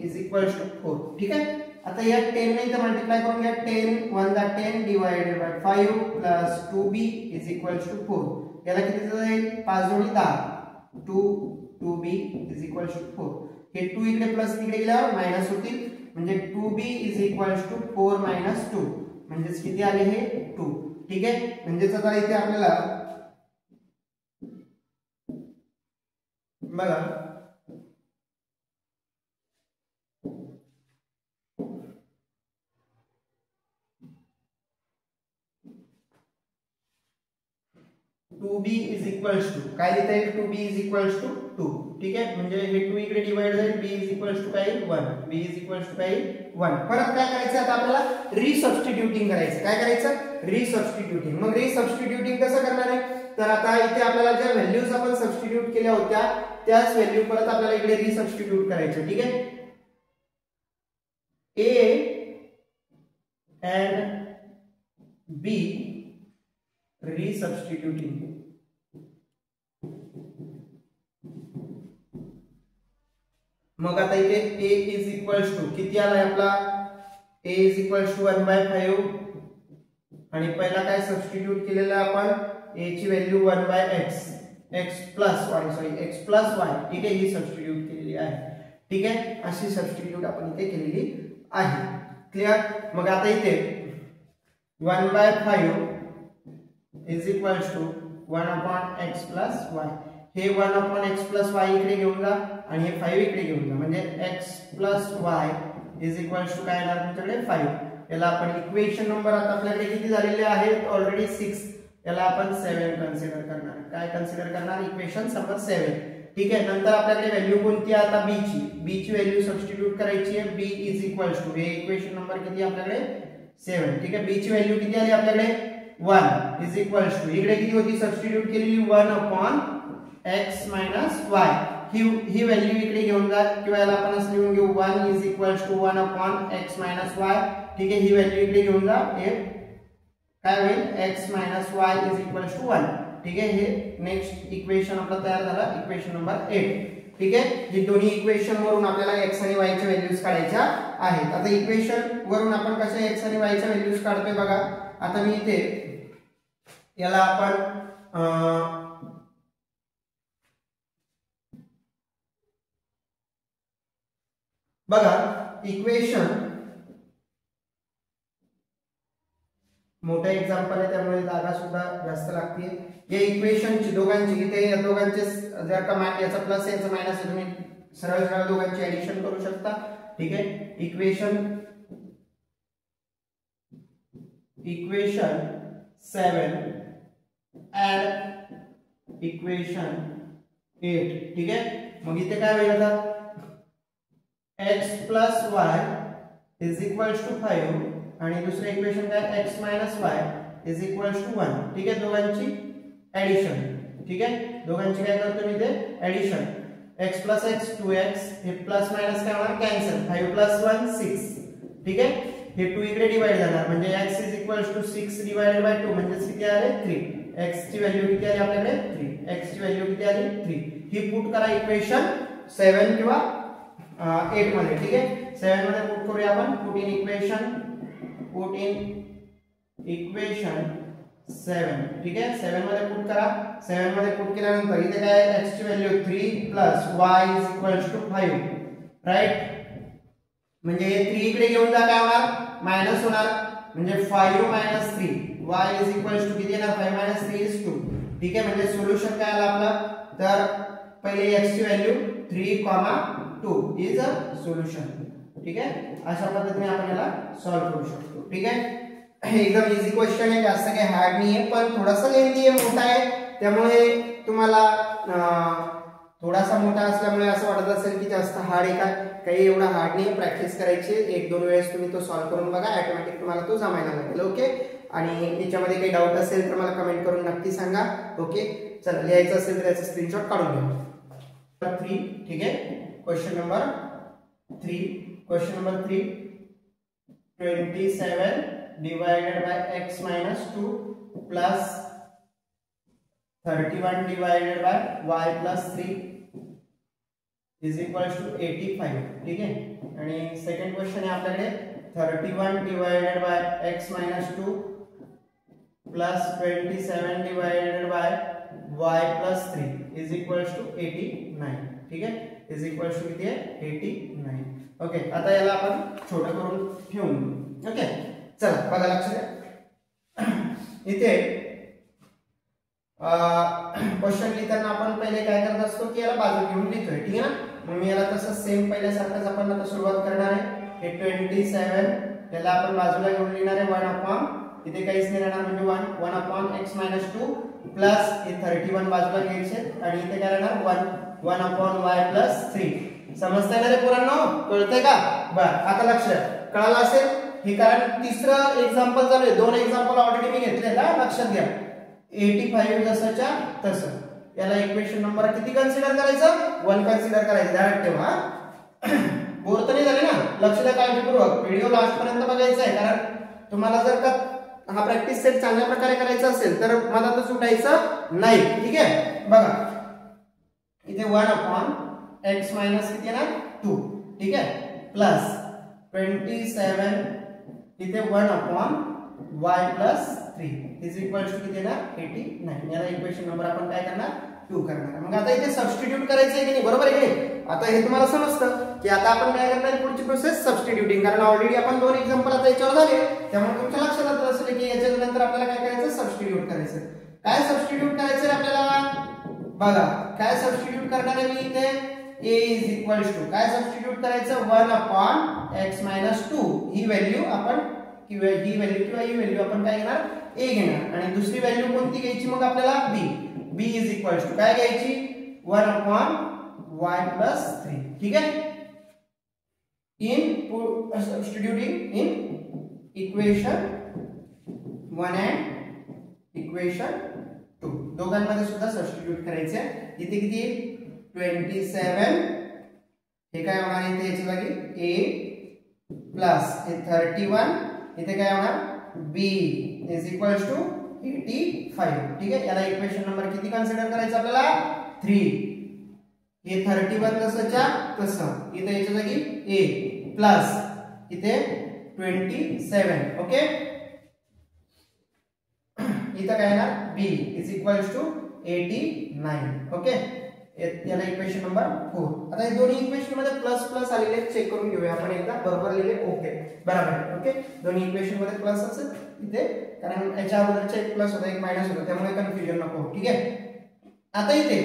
is equals to 4, ठीक आहे. आता या 10 ने इथे मल्टिप्लाय करून घ्या. 10 1 दा 10 divided by 5 plus 2b is equals to 4. याला किती जाईल 5 जोडी 10. 2b is equals to 4. हे 2 इकडे प्लस इकडे गेल्यावर मायनस होतील, म्हणजे 2b is equals to 4 minus 2, म्हणजे किती आले हे 2, ठीक आहे. म्हणजे आता इथे आपल्याला बघा 2b इज इक्वल्स टू काय लिहिता येईल 2b इज इक्वल्स टू 2, ठीक आहे. म्हणजे हे 2 इकडे डिवाइड जाईल, b इज इक्वल्स टू काय 1, b इज इक्वल्स टू काय 1. परत काय करायचं आता आपल्याला रिसबस्टिट्यूटिंग करायचं. काय करायचं रिसबस्टिट्यूटिंग. मग रिसबस्टिट्यूटिंग कसं करणार आहे, तर आता इथे आपल्याला ज्या व्हॅल्यूज आपण सबस्टिट्यूट केल्या होत्या त्याच व्हॅल्यू परत आपल्याला इकडे रिसबस्टिट्यूट करायच्या, ठीक आहे. a and b रिसबस्टिट्यूटिंग. मग आता इथे a इज इक्वल्स टू किती आलाय आपला a इज इक्वल्स टू 1/5 आणि पहिला काय सबस्टिट्यूट केलेला आपण a ची value 1/x x plus y, ठीक आहे. ही सबस्टिट्यूट केलेली आहे, ठीक आहे. अशी सबस्टिट्यूट आपण इथे केलेली आहे. क्लियर. मग आता इथे 1/5 is equals to 1/x plus y. हे 1/x प्लस y इकडे घेऊन जा आणि हे 5 इकडे घेऊन जा, म्हणजे x plus y is equals to काय येणार तुमच्याकडे 5. याला आपण इक्वेशन नंबर आता आपल्याकडे किती झालेले आहेत ऑलरेडी 6, याला आपण 7 कन्सिडर करणार. काय कन्सिडर करणार इक्वेशन नंबर 7, ठीक आहे. नंतर आपल्याकडे व्हॅल्यू कोणती आहे आता b ची व्हॅल्यू सबस्टिट्यूट करायची आहे. b इज इक्वल्स टू हे इक्वेशन नंबर किती आपल्याकडे 7, ठीक आहे. b ची व्हॅल्यू किती आली आपल्याकडे 1 इज इक्वल्स टू इकडे किती होती सबस्टिट्यूट केलेली 1/x मायनस y. ही व्हॅल्यू इकडे घेऊन जा किंवा याला आपण असं लिहून घेऊ 1 is equals to 1/x minus y, ठीक आहे. ही व्हॅल्यू इकडे घेऊन जा, हे काय होईल x minus y is equals to 1, ठीक आहे. हे नेक्स्ट इक्वेशन आपला तयार झाला इक्वेशन नंबर 8, ठीक आहे. ही दोन्ही इक्वेशन वरून आपल्याला x आणि y च्या व्हॅल्यूज काढायच्या आहेत. आता इक्वेशन वरून आपण कशा x आणि y च्या व्हॅल्यूज काढतोय बघा. आता मी इथे याला आपण बघा इक्वेशन मोठा एक्झाम्पल आहे त्यामुळे जागा सुद्धा जास्त लागते. या इक्वेशनची दोघांची इथे या दोघांचे जर का याचा प्लस याचा मायनस तुम्ही सरळ सरळ दोघांची ऍडिशन करू शकता, ठीक आहे. इक्वेशन 7 ऍड इक्वेशन 8, ठीक आहे. मग इथे काय होईल आता x plus y is equals to 5 आणि दुसरे इक्वेशन काय x minus y is equals to 1. ठीक आहे, दोघांची ऍडिशन. ठीक आहे, दोघांची काय करतो मी ते addition. x plus x 2x हे प्लस मायनस काय होणार कॅन्सल. 5 plus 1 6. ठीक आहे, हे 2 इकडे डिवाइड जाणार म्हणजे x is equals to 6 divided by 2 म्हणजे किती आले 3. x ची व्हॅल्यू किती आली आपल्याकडे 3. x ची व्हॅल्यू किती आली 3. ही पुट करा इक्वेशन 7 किंवा 8 मध्ये. ठीक आहे, 7 मध्ये पुट करूया आपण. Put in equation 7. ठीक आहे, 7 मध्ये पुट करा. 7 मध्ये पुट केल्यानंतर इथे काय x ची value 3 plus y is equals to 5. Right, म्हणजे 3 इकडे घेऊन जा काय होणार मायनस होणार म्हणजे 5 minus 3 y is equals to किती येणार 5 minus 3 is 2. ठीक आहे, म्हणजे सोल्युशन काय आलं आपलं तर पहिले x ची व्हॅल्यू 3,2 इज अ सोल्युशन. ठीक आहे, अशा पद्धतीने आपण याला सॉल्व्ह करू शकतो. ठीक आहे, एकदम इझी क्वेश्चन आहे, जास्त काही हार्ड नाही आहे, पण थोडासा लेंथी आहे, मोठा आहे, त्यामुळे तुम्हाला थोडासा मोठा असल्यामुळे असं वाटत असेल की जास्त हार्ड आहे का. काही एवढा हार्ड नाही, प्रॅक्टिस करायची. 1-2 वेळेस तुम्ही तो सॉल्व्ह करून बघा, ऑटोमॅटिक तुम्हाला तो जमायला लागेल. ओके, आणि याच्यामध्ये काही डाऊट असेल तर मला कमेंट करून नक्की सांगा. ओके, चला लिहायचं असेल तर याचा स्क्रीनशॉट काढून घ्या. 3. ठीक आहे, question number 3. 27 divided by x minus 2 plus 31 divided by y plus 3 is equals to 85. ठीक आहे, आणि सेकंड क्वेश्चन आहे आपल्याकडे 31 divided by x minus 2 plus 27 divided by y plus 3 is equals to 89. ठीक आहे, is equals to किती आहे 89. Okay, आता याला आपण छोटा करून ठेवून. ओके, चला बघा, लक्ष द्या. इथे क्वेश्चन लिहिताना आपण पहिले काय करत असतो की याला बाजू घेऊन लिहितोय. ठीक आहे ना, मग मी याला तसं सेम पहिल्यासारखंच आपण आता सुरुवात करणार आहे. हे 27 याला आपण बाजूला घेऊन लिहिणार आहे 1 इथे काहीच नाही राहणार म्हणजे 1 upon x minus 2 प्लस हे 31 बाजूला घ्यायचे आणि इथे काय राहणार 1 upon y plus 3. समजतंय ना रे पोरांनो, कळतंय का. बरं, आता लक्ष द्या, कळालं असेल हे, कारण तिसरं एक्झाम्पल चालू आहे. 2 एक्झाम्पल ऑलरेडी मी घेतले ना, लक्षात घ्या. 85 जसंच्या तसं. याला इक्वेशन नंबर किती कन्सिडर करायचं 1 कन्सिडर करायचं. ध्यानात ठेवा, बोर तर नाही झाले ना. लक्ष द्या काळजीपूर्वक, व्हिडिओ लास्ट पर्यंत बघायचा आहे, कारण तुम्हाला जर का हा प्रॅक्टिस सेट चांगल्या प्रकारे करायचा असेल तर मधातच सुटायचं नाही. ठीक आहे, बघा इथे 1 upon x minus किती येणार 2. ठीक आहे, प्लस 27 इथे 1 upon y plus 3 is equals to किती येणार 89. याला इक्वेशन नंबर आपण काय करणार 2 करणार. मग आता इथे सबस्टिट्यूट करायचं आहे की नाही, बरोबर आहे की नाही. आता हे तुम्हाला समजतं की आता आपण काय करणार पुढची प्रोसेस सबस्टिट्यूटिंग, कारण ऑलरेडी आपण 2 एक्झाम्पल आता याच्यावर झाले, त्यामुळे तुमच्या लक्षात आलं असेल की याच्या नंतर आपल्याला काय करायचं सबस्टिट्यूट करायचं. काय सबस्टिट्यूट करायचं आपल्याला बघा, काय सबस्टिट्यूट करणार आहे मी इथे a is equals to काय सबस्टिट्यूट करायचं 1 upon x minus 2 ही व्हॅल्यू आपण ही व्हॅल्यू आपण काय घेणार a घेणार आणि दुसरी व्हॅल्यू कोणती घ्यायची मग आपल्याला b is equals to काय घ्यायची 1 upon y plus 3. ठीक आहे, in substituting in equation 1 and equation 2 दोघांमध्ये सुद्धा सबस्टिट्यूट करायचे. इथे किती 27 हे काय होणार इथे याच्या जागी a प्लस हे 31 इथे काय होणार b इज इक्वल्स टू 85. ठीक आहे, याला इक्वेशन नंबर किती कन्सिडर करायचं आपल्याला 3. हे 31 तसंच्या तसं इथे याच्या जागी a प्लस इथे 27. ओके, इथे काय येणार b is equals to 89. Okay, याला इक्वेशन नंबर 4. आता हे दोन्ही इक्वेशन मध्ये प्लस प्लस आलेले चेक करून घेऊया आपण एकदा. बरोबर लिहिले ओके, बरोबर. ओके, दोन्ही इक्वेशन मध्ये प्लस असेल इथे, कारण याच्या अगोदरचा एक प्लस होता एक मायनस होता, त्यामुळे कन्फ्युजन नको. ठीक आहे, आता इथे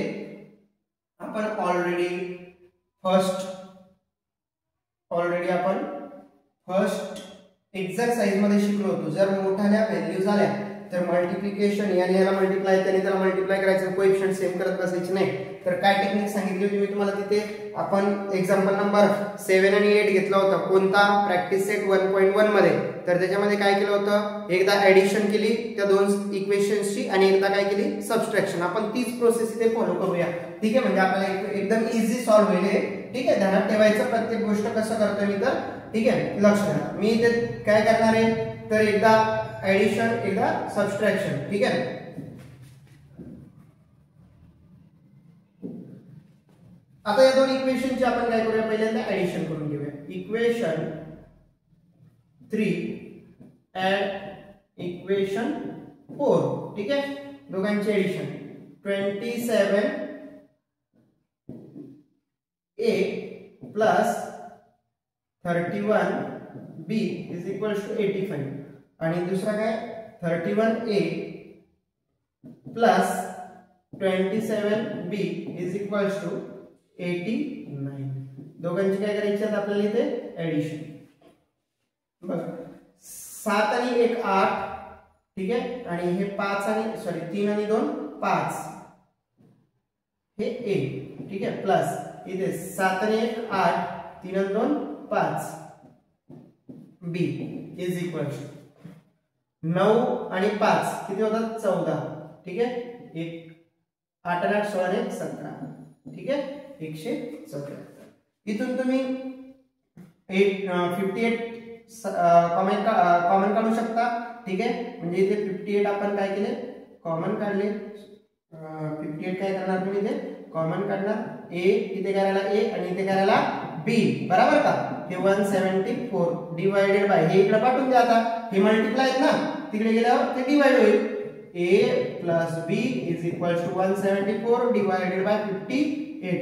आपण ऑलरेडी फर्स्ट एक्सरसाइज मध्ये शिकलो होतो. जर मोठ्या व्हॅल्यू झाल्या तर मल्टिप्लिकेशन याने याला मल्टिप्लाय त्याने त्याला मल्टिप्लाय करायचं, कोएफिशिएंट सेम करत बसायचे नाही. तर काय टेक्निक सांगितली होती मी तुम्हाला तिथे, आपण एक्झाम्पल नंबर 7 आणि 8 घेतला होता कोणता, प्रॅक्टिस सेट 1.1 मध्ये. तर त्याच्यामध्ये काय केलं होतं, एकदा ऍडिशन केली त्या दोन इक्वेशन्सची आणि एकदा काय केली सबट्रॅक्शन. आपण तीच प्रोसेस इथे फॉलो करूया. ठीक आहे, म्हणजे आपल्याला एकदम इझी सॉल्व्ह होईल. ठीक आहे, ध्यानात ठेवायचं प्रत्येक गोष्ट कसं करतोय मी तर. ठीक आहे, लक्ष द्या. मी इथे काय करणार आहे तर एकदा ऍडिशन एकदा सबट्रॅक्शन. ठीक आहे, आता या दोन इक्वेशनची आपण काय करूया, पहिल्यांदा ऍडिशन करून घेऊया. Equation 3 add equation 4. ठीक आहे, दोघांची addition 27a plus 31b is equal to 85 आणि दुसरा काय 31a plus 27b is equal to 89. दोघांची काय करायची आहे आपल्याला इथे ऍडिशन. बघा 7 आणि 1 8. ठीक आहे, आणि हे 5 आणि 3 आणि 2 5 हे a. ठीक आहे, प्लस इथे 7 आणि 1 8 3 आणि 2 5 b इज इक्वल टू 9 आणि 5 किती होतात 14. ठीक आहे, 8 आणि 8 16 आणि 17. ठीक आहे, 117. इथून तुम्ही 58 कॉमन काढू शकता. ठीक आहे, म्हणजे इथे 58 आपण काय केले कॉमन काढले. 58 काय करणार तुम्ही इथे कॉमन काढणार. a इथे करायला a आणि इथे करायला b. बरोबर का. हे 174 डिवाइडेड बाय हे इकडे पाठवून द्या. आता हे मल्टिप्लाय आहेत ना, तिकडे गेल्यावर ते डिवाइड होईल. a plus b is equal to 174 divided by 58.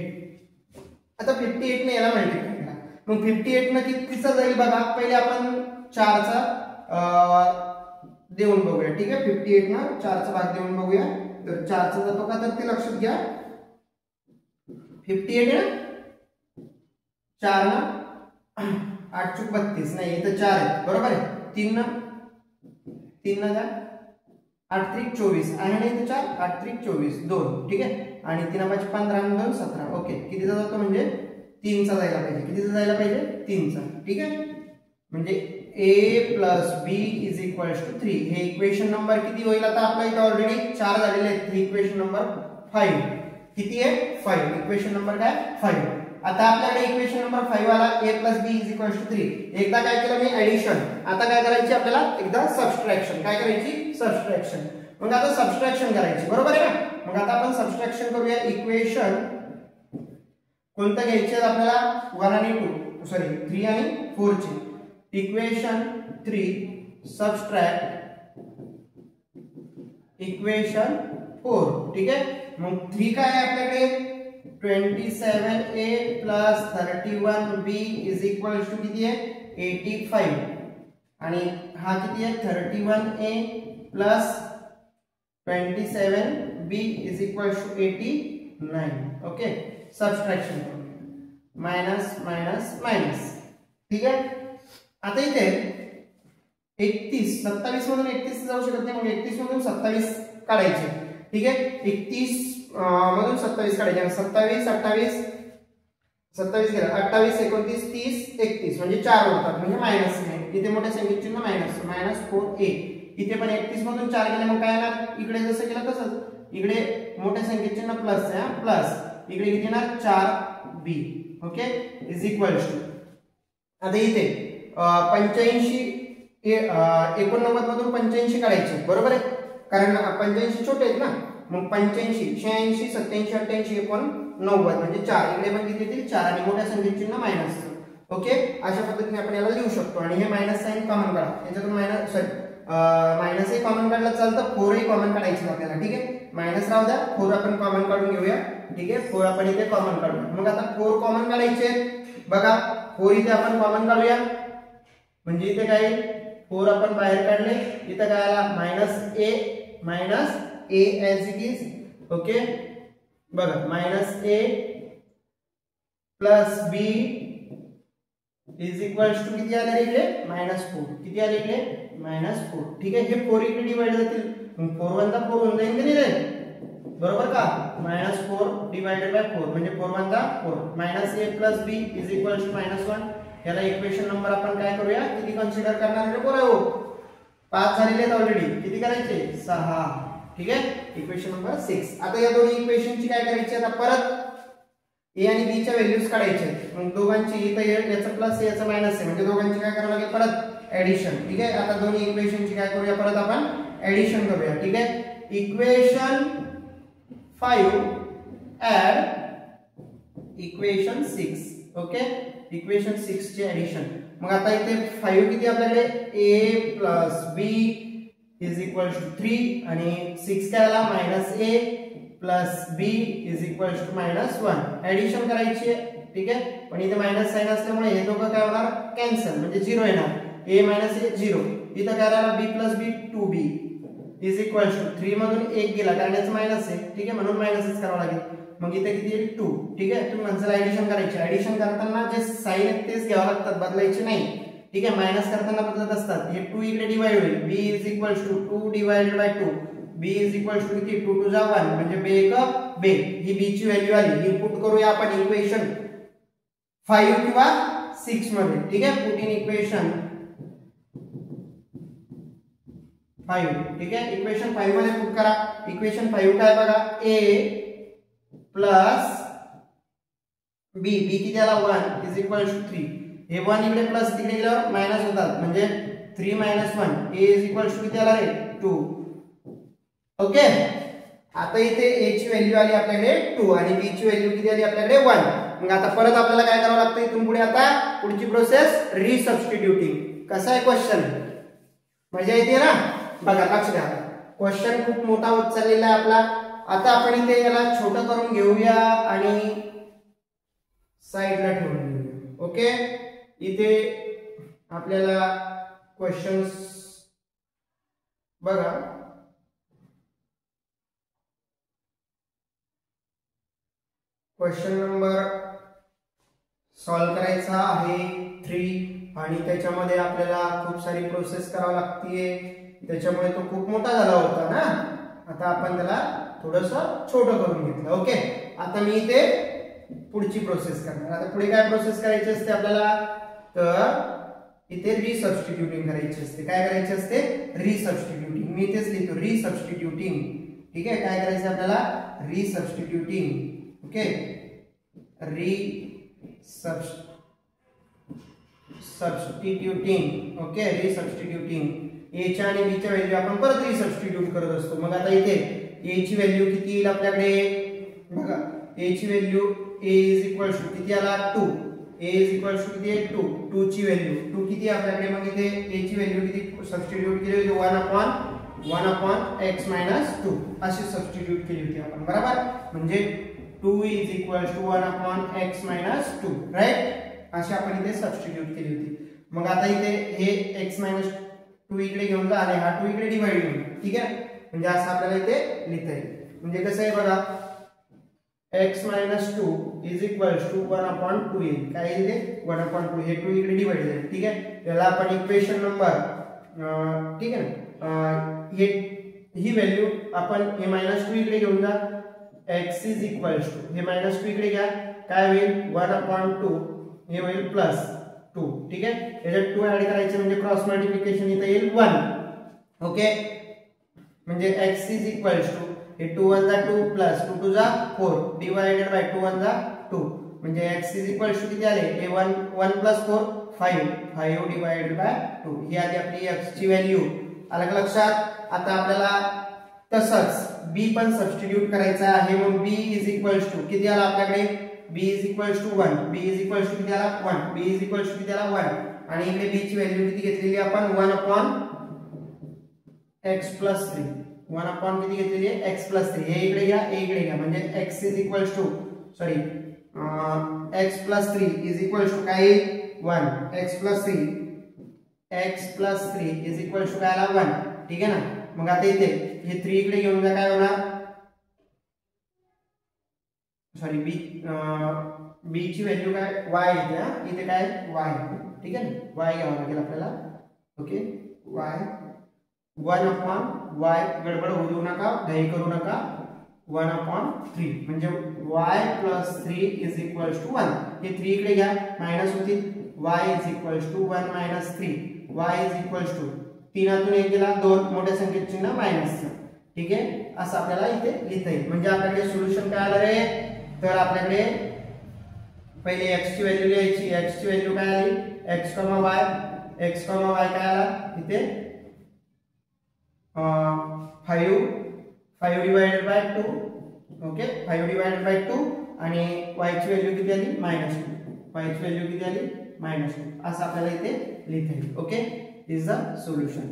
आता 58 ने याला मल्टिप्लाय करा. मग 58 ने कितीचा जाईल बघा. पहिले आपण 4 चा देऊन बघूया. ठीक आहे, 58 ना 4 चा भाग देऊन बघूया. तर 4 चा जातो का, तर ते लक्षात घ्या. 58 आहे ना, 4 ना 8 चूक 32 नाही, इथं 4 आहे. बरोबर आहे. 3 ना 3 8 त्रिक 24 आहे ना, इथे 4 8 त्रिक 24 2. ठीक आहे, आणि 3 5 15 आणि 2 17. ओके, कितीचा जातो म्हणजे 3 चा जायला पाहिजे. कितीचा जायला पाहिजे 3 चा. ठीक आहे, म्हणजे a plus b is equal to 3. हे इक्वेशन नंबर किती होईल आता आपल्या इथे ऑलरेडी 4 झालेले आहेत. हे इक्वेशन नंबर 5 किती आहे 5. इक्वेशन नंबर काय 5. आता आपल्याकडे इक्वेशन नंबर 5 आला a plus b is equal to 3. एकदा काय केलं मी ऍडिशन. आता काय करायची आपल्याला एकदा सबट्रॅक्शन. काय करायची सबट्रॅक्शन. मग आता सबट्रॅक्शन करायची. बरोबर आहे ना. मग आता आपण सबट्रॅक्शन करूया. इक्वेशन कोणतं घ्यायचे आपल्याला 1 आणि 3 आणि 4 ची. Equation 3 subtract equation 4. ठीक आहे, मग 3 काय आहे आपल्याकडे 27a plus 31b is equal to किती आहे 85 आणि हा किती आहे 31a plus 27b is equal to 89. Okay, subtraction minus minus minus. ठीक आहे, आता इथे 31 27 मधून 31 जाऊ शकत नाही, मग 31 मधून 27 काढायचे. ठीक आहे, 31 मधून 27 काढायचे. 27 28 27 गेला 28 29 30 31 म्हणजे 4 होतात, म्हणजे मायनस नाही. इथे मोठ्या संख्येचे चिन्ह मायनस मायनस 4a. इथे पण 31 मधून 4 गेले मग काय येणार इकडे जसं केलं तसंच इकडे मोठ्या संख्येचे चिन्ह प्लस आहे. प्लस इकडे किती येणार 4b. Okay, is equal to आता इथे 85 89 मधून 85 काढायचे. बरोबर आहे, कारण 85 छोटे आहेत ना. मग 85 86 87 88 89 म्हणजे 4. इकडे पण किती येतील 4 आणि मोठ्या संख्येचे चिन्ह मायनस. ओके, अशा पद्धतीने आपण याला लिहू शकतो. आणि हे मायनस साइन कॉमन काढा. याच्यातून मायनस हे कॉमन काढलं चालतं. 4 ही कॉमन काढायचं आपल्याला. ठीक आहे, मायनस राहू द्या, 4 आपण कॉमन काढून घेऊया. ठीक आहे, 4 आपण इथे कॉमन काढूया. मग आता 4 कॉमन काढायचे बघा. 4 इथे आपण कॉमन काढूया म्हणजे इथे काय 4 आपण बाहेर काढले. इथे काय आला minus a as it is. Okay, बघा minus a plus b is equal to किती आले इकडे -4. किती आले इकडे -4. ठीक आहे, हे 4 इकडे डिवाइड जातील, मग 4 1 4 होऊन जाईल की नाही रे, बरोबर का? -4 डिवाइडेड बाय 4 म्हणजे 4 1 4. -a + b is equals to -1. याला इक्वेशन नंबर आपण काय करूया, किती कन्सिडर करणार आहे पोरं? 5 झालेले आहेत ऑलरेडी, किती करायचे? 6. ठीक आहे, इक्वेशन नंबर 6. आता या दोन्ही इक्वेशनची काय करायची, आता परत a आणि b च्या व्हॅल्यूज काढायचे, मग दोघांची इथं याचं प्लस याचं मायनस आहे, म्हणजे दोघांची काय करावं लागेल, परत ऍडिशन. ठीक आहे, आता दोन्ही इक्वेशनची काय करूया, परत आपण ऍडिशन करूया. ठीक आहे, equation 5 add equation 6. Okay, equation 6 ची ऍडिशन. मग आता इथे 5 किती आपल्याकडे, a + b is equals to 3 आणि 6 काय आला, -a + b is equals to -1. Addition करायची आहे. ठीक आहे, पण इथे मायनस साइन असल्यामुळे हे दोघं काय होणार, कॅन्सल, म्हणजे 0 येणार. a - a 0. इथं काय राहिला, b + b 2b is equals to 3 मधून 1 गेला कारण याचं मायनस आहे. ठीक आहे, म्हणून मायनसच करावं लागेल. मग इथे किती येईल, 2. ठीक आहे, तुम्ही म्हणसाल ऍडिशन करायची, ऍडिशन करताना जे साइन आहेत तेच घ्यावं लागतात, बदलायचे नाही. ठीक आहे, मायनस करताना बदलत असतात. हे 2 इकडे डिवाइड होईल, b is equals to 2 divided by 2. b is equals to किती, 2 2 जा 1 म्हणजे b 1 b. ही b ची व्हॅल्यू आली, ही पुट करूया आपण इक्वेशन 5 किंवा 6 मध्ये. ठीक आहे, पुट इन इक्वेशन 5. ठीक आहे, इक्वेशन 5 मध्ये पुट करा. इक्वेशन 5 काय बघा, a + b, b किती आला, 1 इज इक्वल्स टू 3. हे 1 इकडे प्लस तिकडे गेल्यावर मायनस होतात, म्हणजे 3 - 1. a इज इक्वल्स टू किती आला रे, 2. ओके, आता इथे a ची व्हॅल्यू आली आपल्याकडे 2 आणि b ची व्हॅल्यू किती आली आपल्याकडे, 1. मग आता परत आपल्याला काय करावं लागतं, इथून पुढे आता पुढची प्रोसेस रिसबस्टिट्यूटिंग. कसा आहे क्वेश्चन, मजा येते ना? बघा, लक्ष द्या, क्वेश्चन खूप मोठा होत चाललेला आहे आपला. आता आपण इथे याला छोटं करून घेऊया आणि साईडला ठेवून घेऊया. ओके, इथे आपल्याला क्वेश्चन्स बघा, क्वेश्चन नंबर सॉल्व करायचा आहे 3 आणि त्याच्यामध्ये आपल्याला खूप सारी प्रोसेस करावी लागते, त्याच्यामुळे तो खूप मोठा झाला होता ना. आता आपण त्याला थोडंसं छोटं करून घेतलं. ओके, आता मी इथे पुढची प्रोसेस करणार. आता पुढे काय प्रोसेस करायची असते आपल्याला, तर इथे रिसबस्टिट्यूटिंग करायची असते. काय करायची असते, रिसबस्टिट्यूटिंग. मी इथेच लिहितो रिसबस्टिट्यूटिंग. ठीक आहे, काय करायचं आपल्याला, resubstituting. Okay, substituting. Okay, resubstituting. a च्या आणि b च्या व्हॅल्यू आपण परत रिसबस्टिट्यूट करत असतो. मग आता इथे a ची व्हॅल्यू किती येईल आपल्याकडे, बघा, a ची value a is equals to किती आला, 2. a इज इक्वल्स टू किती आहे, 2. 2 ची व्हॅल्यू 2 किती आहे आपल्याकडे, मग इथे a ची व्हॅल्यू किती सबस्टिट्यूट केली होती, 1/(x - 2) अशी सबस्टिट्यूट केली होती आपण, बरोबर. म्हणजे 2 is equals to 1/(x - 2), right. अशी आपण इथे सबस्टिट्यूट केली होती. मग आता इथे हे x - 2 इकडे घेऊन जा आणि हा 2 इकडे डिवाइड होईल. ठीक आहे, म्हणजे असं आपल्याला इथे लिहिता येईल. म्हणजे कसं आहे बघा, x - 2 इज इक्वल्स टू 1/2 येईल. काय येईल ते, 1/2. हे 2 इकडे डिवाइड झाले. ठीक आहे, त्याला आपण इक्वेशन नंबर, ठीक आहे ना, ही व्हॅल्यू आपण हे -2 इकडे घेऊन जा, x इज इक्वल्स टू हे -2 इकडे घ्या, काय होईल, 1/2 हे होईल +2. ठीक आहे, याच्यात 2 ऍड करायचे म्हणजे क्रॉस मल्टिप्लिकेशन इथे येईल 1. ओके, म्हणजे x इज इक्वल्स टू हे 2 1 जा 2 प्लस 2 2 जा 4 डिवाइडेड बाय 2 1 जा 2. म्हणजे x इज इक्वल्स टू किती आले, हे 1 1 + 4 5 डिवाइडेड बाय 2. ही आली आपली x ची व्हॅल्यू. आलं का लक्षात? आता आपल्याला तसंच b पण सबस्टिट्यूट करायचा आहे. मग b इज इक्वल्स टू किती आला आपल्याकडे, b is equals to 1. b is equals to किती आला, 1. b इज इक्वल्स टू किती आला, 1. आणि इकडे b ची व्हॅल्यू किती घेतलेली आपण, 1/(x + 3). 1 किती घेतलेली आहे, x + 3. हे इकडे घ्या, a इकडे घ्या, म्हणजे x is equals to x + 3 is equals to काय येईल, 1. x + 3 इज इक्वल्स टू काय आला, 1. ठीक आहे ना. मग आता इथे हे 3 इकडे घेऊन जा, काय होणार, सॉरी b ची व्हॅल्यू काय, y इथे काय y. ठीक आहे ना, y घ्यावं लागेल आपल्याला. ओके, वाय 1/y गडबड होऊ देऊ नका, घाई करू नका. 1/3 म्हणजे y + 3 = 1. हे 3 इकडे घ्या, मायनस होतील. y = 1 - 3. y = 3 1 गेला 2, मोठ्या संख्येचे चिन्ह मायनस. ठीक आहे, असं आपल्याला इथे लिहिता येईल. म्हणजे आपल्याकडे सोल्युशन काय आलं रे, तर आपल्याकडे पहिले x ची व्हॅल्यू लिहायची. x ची व्हॅल्यू काय आली, x, y. x, y काय आला इथे 5/2. ओके, 5/2 आणि y ची व्हॅल्यू किती आली -2. y ची व्हॅल्यू किती आली -2. असं आपल्याला इथे लिहिता येईल. Okay, is the solution.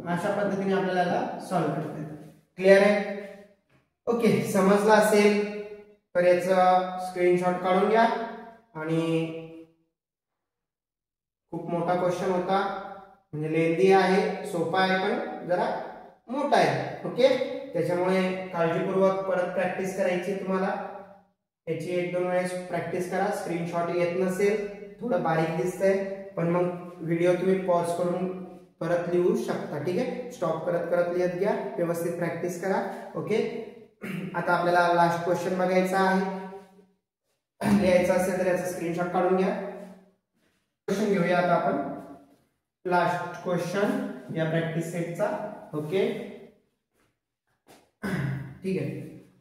अशा पद्धतीने आपल्याला सॉल्व्ह करता येईल. क्लिअर आहे? ओके, समजलं असेल तर याचा स्क्रीनशॉट काढून घ्या. आणि खूप मोठा क्वेश्चन होता, म्हणजे लेंदी आहे, सोपा आहे, पण जरा मोठा आहे. ओके, त्याच्यामुळे काळजीपूर्वक परत प्रॅक्टिस करायची तुम्हाला. याची 1-2 वेळेस प्रॅक्टिस करा. स्क्रीनशॉट येत नसेल, थोडं बारीक दिसतंय, पण मग व्हिडिओ तुम्ही पॉज करून परत लिहू शकता. ठीक आहे, स्टॉप करत करत लिहत घ्या, व्यवस्थित प्रॅक्टिस करा. ओके, आता आपल्याला लास्ट क्वेश्चन बघायचा आहे. लिहायचा असेल तर याचा स्क्रीनशॉट काढून घ्या. क्वेश्चन घेऊया आता आपण, लास्ट क्वेश्चन या प्रॅक्टिस सेटचा. ओके, ठीक आहे,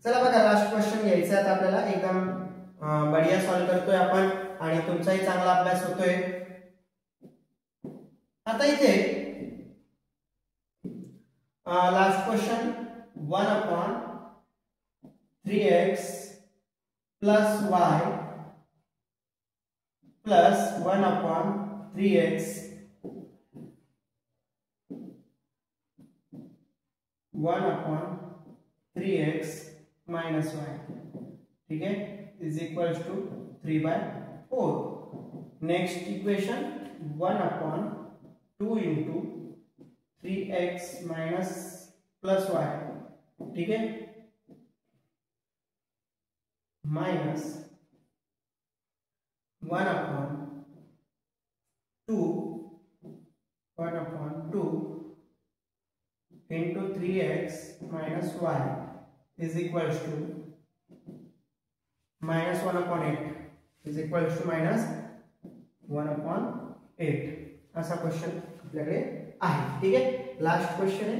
चला बघा, लास्ट क्वेश्चन घ्यायचा आहे आता आपल्याला. एकदम बढिया सॉल्व्ह करतोय आपण आणि तुमचाही चांगला अभ्यास होतोय. आता इथे last question 1/3x + y + 1/3x 1/3x - y. ठीक है, is equal to 3/4. Next equation 1/2 × 3x + y. ठीक है, minus 1/2 into 3x minus y is equals to -1/8 is equals to -1/8. असा क्वेश्चन आपल्याकडे आहे. ठीक आहे, लास्ट क्वेश्चन आहे.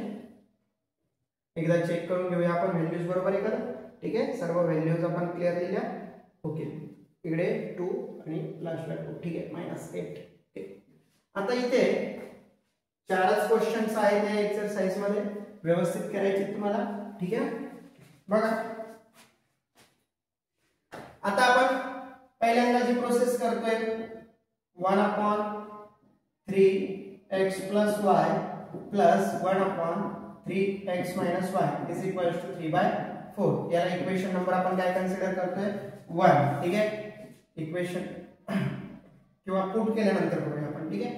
एकदा चेक करून घेऊया आपण व्हॅल्यूज बरोबर आहे का. ठीक आहे, सर्व व्हॅल्यूज आपण क्लिअर लिहिल्या. ओके, इकडे 2 आणि लास्टला 2. ठीक आहे, -8. आता इथे 4च क्वेश्चन्स आहेत या एक्सरसाइज मध्ये, व्यवस्थित करायचे तुम्हाला. ठीक आहे, बघा आता आपण पहिल्यांदा जी प्रोसेस करतोय 1/3x + y + 1/3x - y is equal to 3/4. याला इक्वेशन नंबर आपण काय कन्सिडर करतोय 1. ठीक आहे, इक्वेशन किंवा पुट केल्यानंतर करूया आपण. ठीक आहे,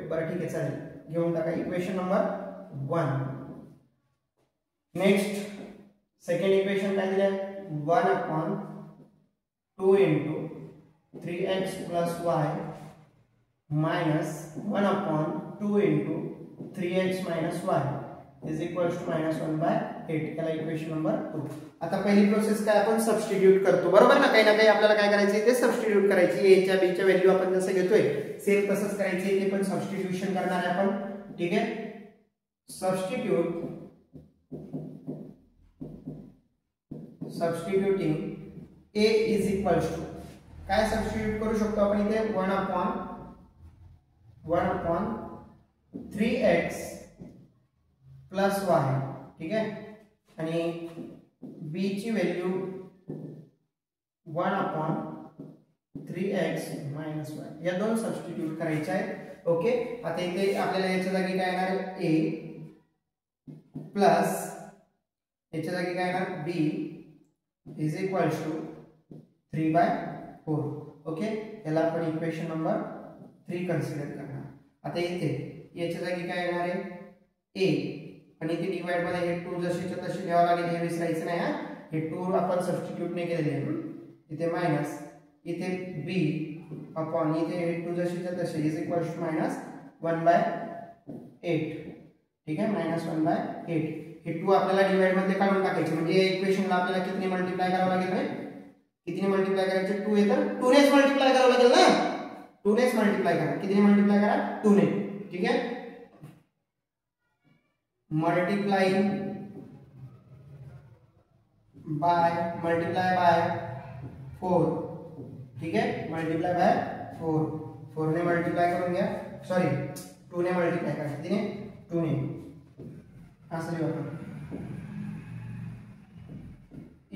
बरं ठीक आहे, चालेल, घेऊन टाका equation number 1. Next second equation काय दिलं, 1/2 × 3x + y minus 1/2 × 3x - y is equals to -1/8. याला इक्वेशन नंबर 2. आता पहिली प्रोसेस काय, आपण सबस्टिट्यूट करतो, बरोबर ना. काही ना काही आपल्याला काय करायचं, ते सबस्टिट्यूट करायची. a च्या b च्या व्हॅल्यू आपण जसं घेतोय सेम तसंच करायचं. ते पण सबस्टिट्यूशन करणार आहे आपण. ठीक आहे, substituting a is equals to काय सबस्टिट्यूट करू शकतो आपण इथे 1/3x + y. ठीक आहे, आणि b ची व्हॅल्यू 1/3x - y. या दोन सबस्टिट्यूट करायच्या आहेत. ओके, आता इथे आपल्याला याच्या जागी काय येणार, a प्लस याच्या जागी काय येणार, b is equals to 3/4. Okay, याला आपण इक्वेशन नंबर 3 कन्सिडर करणार. आता इथे याच्या जागी काय येणार आहे, a, आणि इथे डिवाइड मध्ये हे 2 जशीच्या तशी लिहावं लागेल, हे विसरायचं नाही. हे 2 आपण सबस्टिट्यूट नाही केलेले. इथे मायनस, इथे b अपॉन इथे 8 टू जशीच्या तसे इज इक्वल टू -1/8. ठीक आहे, -1/8. हे 2 आपल्याला डिवाइड मध्ये काढून टाकायचे म्हणजे या इक्वेशनला आपल्याला कितीने मल्टिप्लाय करावं लागेल रे? कितीने मल्टिप्लाय करायचे? 2 येतं 2 नेच मल्टिप्लाय करावं लागेल ना. 2 नेच मल्टिप्लाय करा. कितीने मल्टिप्लाय करा? 2 ने. ठीक आहे, मल्टिप्लाइंग बाय 4. ठीक आहे, मल्टिप्लाय बाय 4 ने मल्टिप्लाय करून घ्या. सॉरी 2 ने मल्टिप्लाय करा. कितीने? 2 ने. असं लिहू आपण.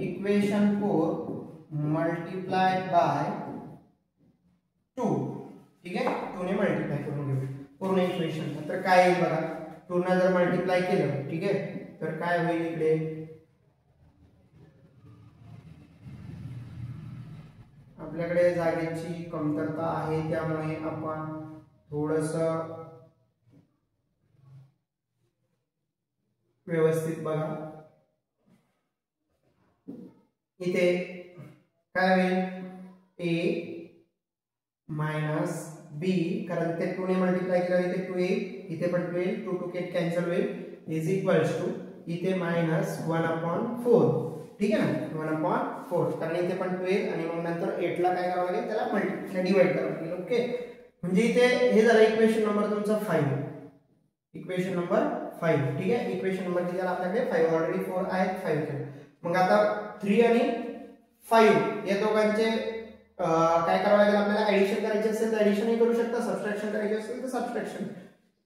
Equation 4 multiply by 2. ठीक आहे, 2 ने मल्टिप्लाय करून घेऊ पूर्ण इक्वेशन. तर काय येईल बघा, 2 ने जर मल्टिप्लाय केलं, ठीक आहे, तर काय होईल इकडे? आपल्याकडे जागेची कमतरता आहे त्यामुळे आपण थोडस व्यवस्थित बघा. इथे काय होईल? a मायनस b, कारण ते 2 ने मल्टिप्लाय केलं इथे 2a, इथे पण 2a, 2 टू गेट कॅन्सल होईल, इज इक्वल्स टू इथे -1/4. ठीक आहे ना, 1/4, कारण इथे पण 2a आणि मग नंतर 8 ला काय करावं लागेल? त्याला मल्टिप्लाय डिवाइड करावं लागेल. ओके, म्हणजे इथे हे झालं इक्वेशन नंबर तुमचा 5. Equation number 5. ठीक आहे, इक्वेशन नंबर किती झाला आपल्याकडे? 5. ऑलरेडी 4 आहेत, 5 केलं. मग आता 3 आणि 5 या दोघांचे काय करावं लागेल आपल्याला? ऍडिशन करायची असेल तर ऍडिशनही करू शकता, सबट्रॅक्शन करायची असेल तर सबट्रॅक्शन.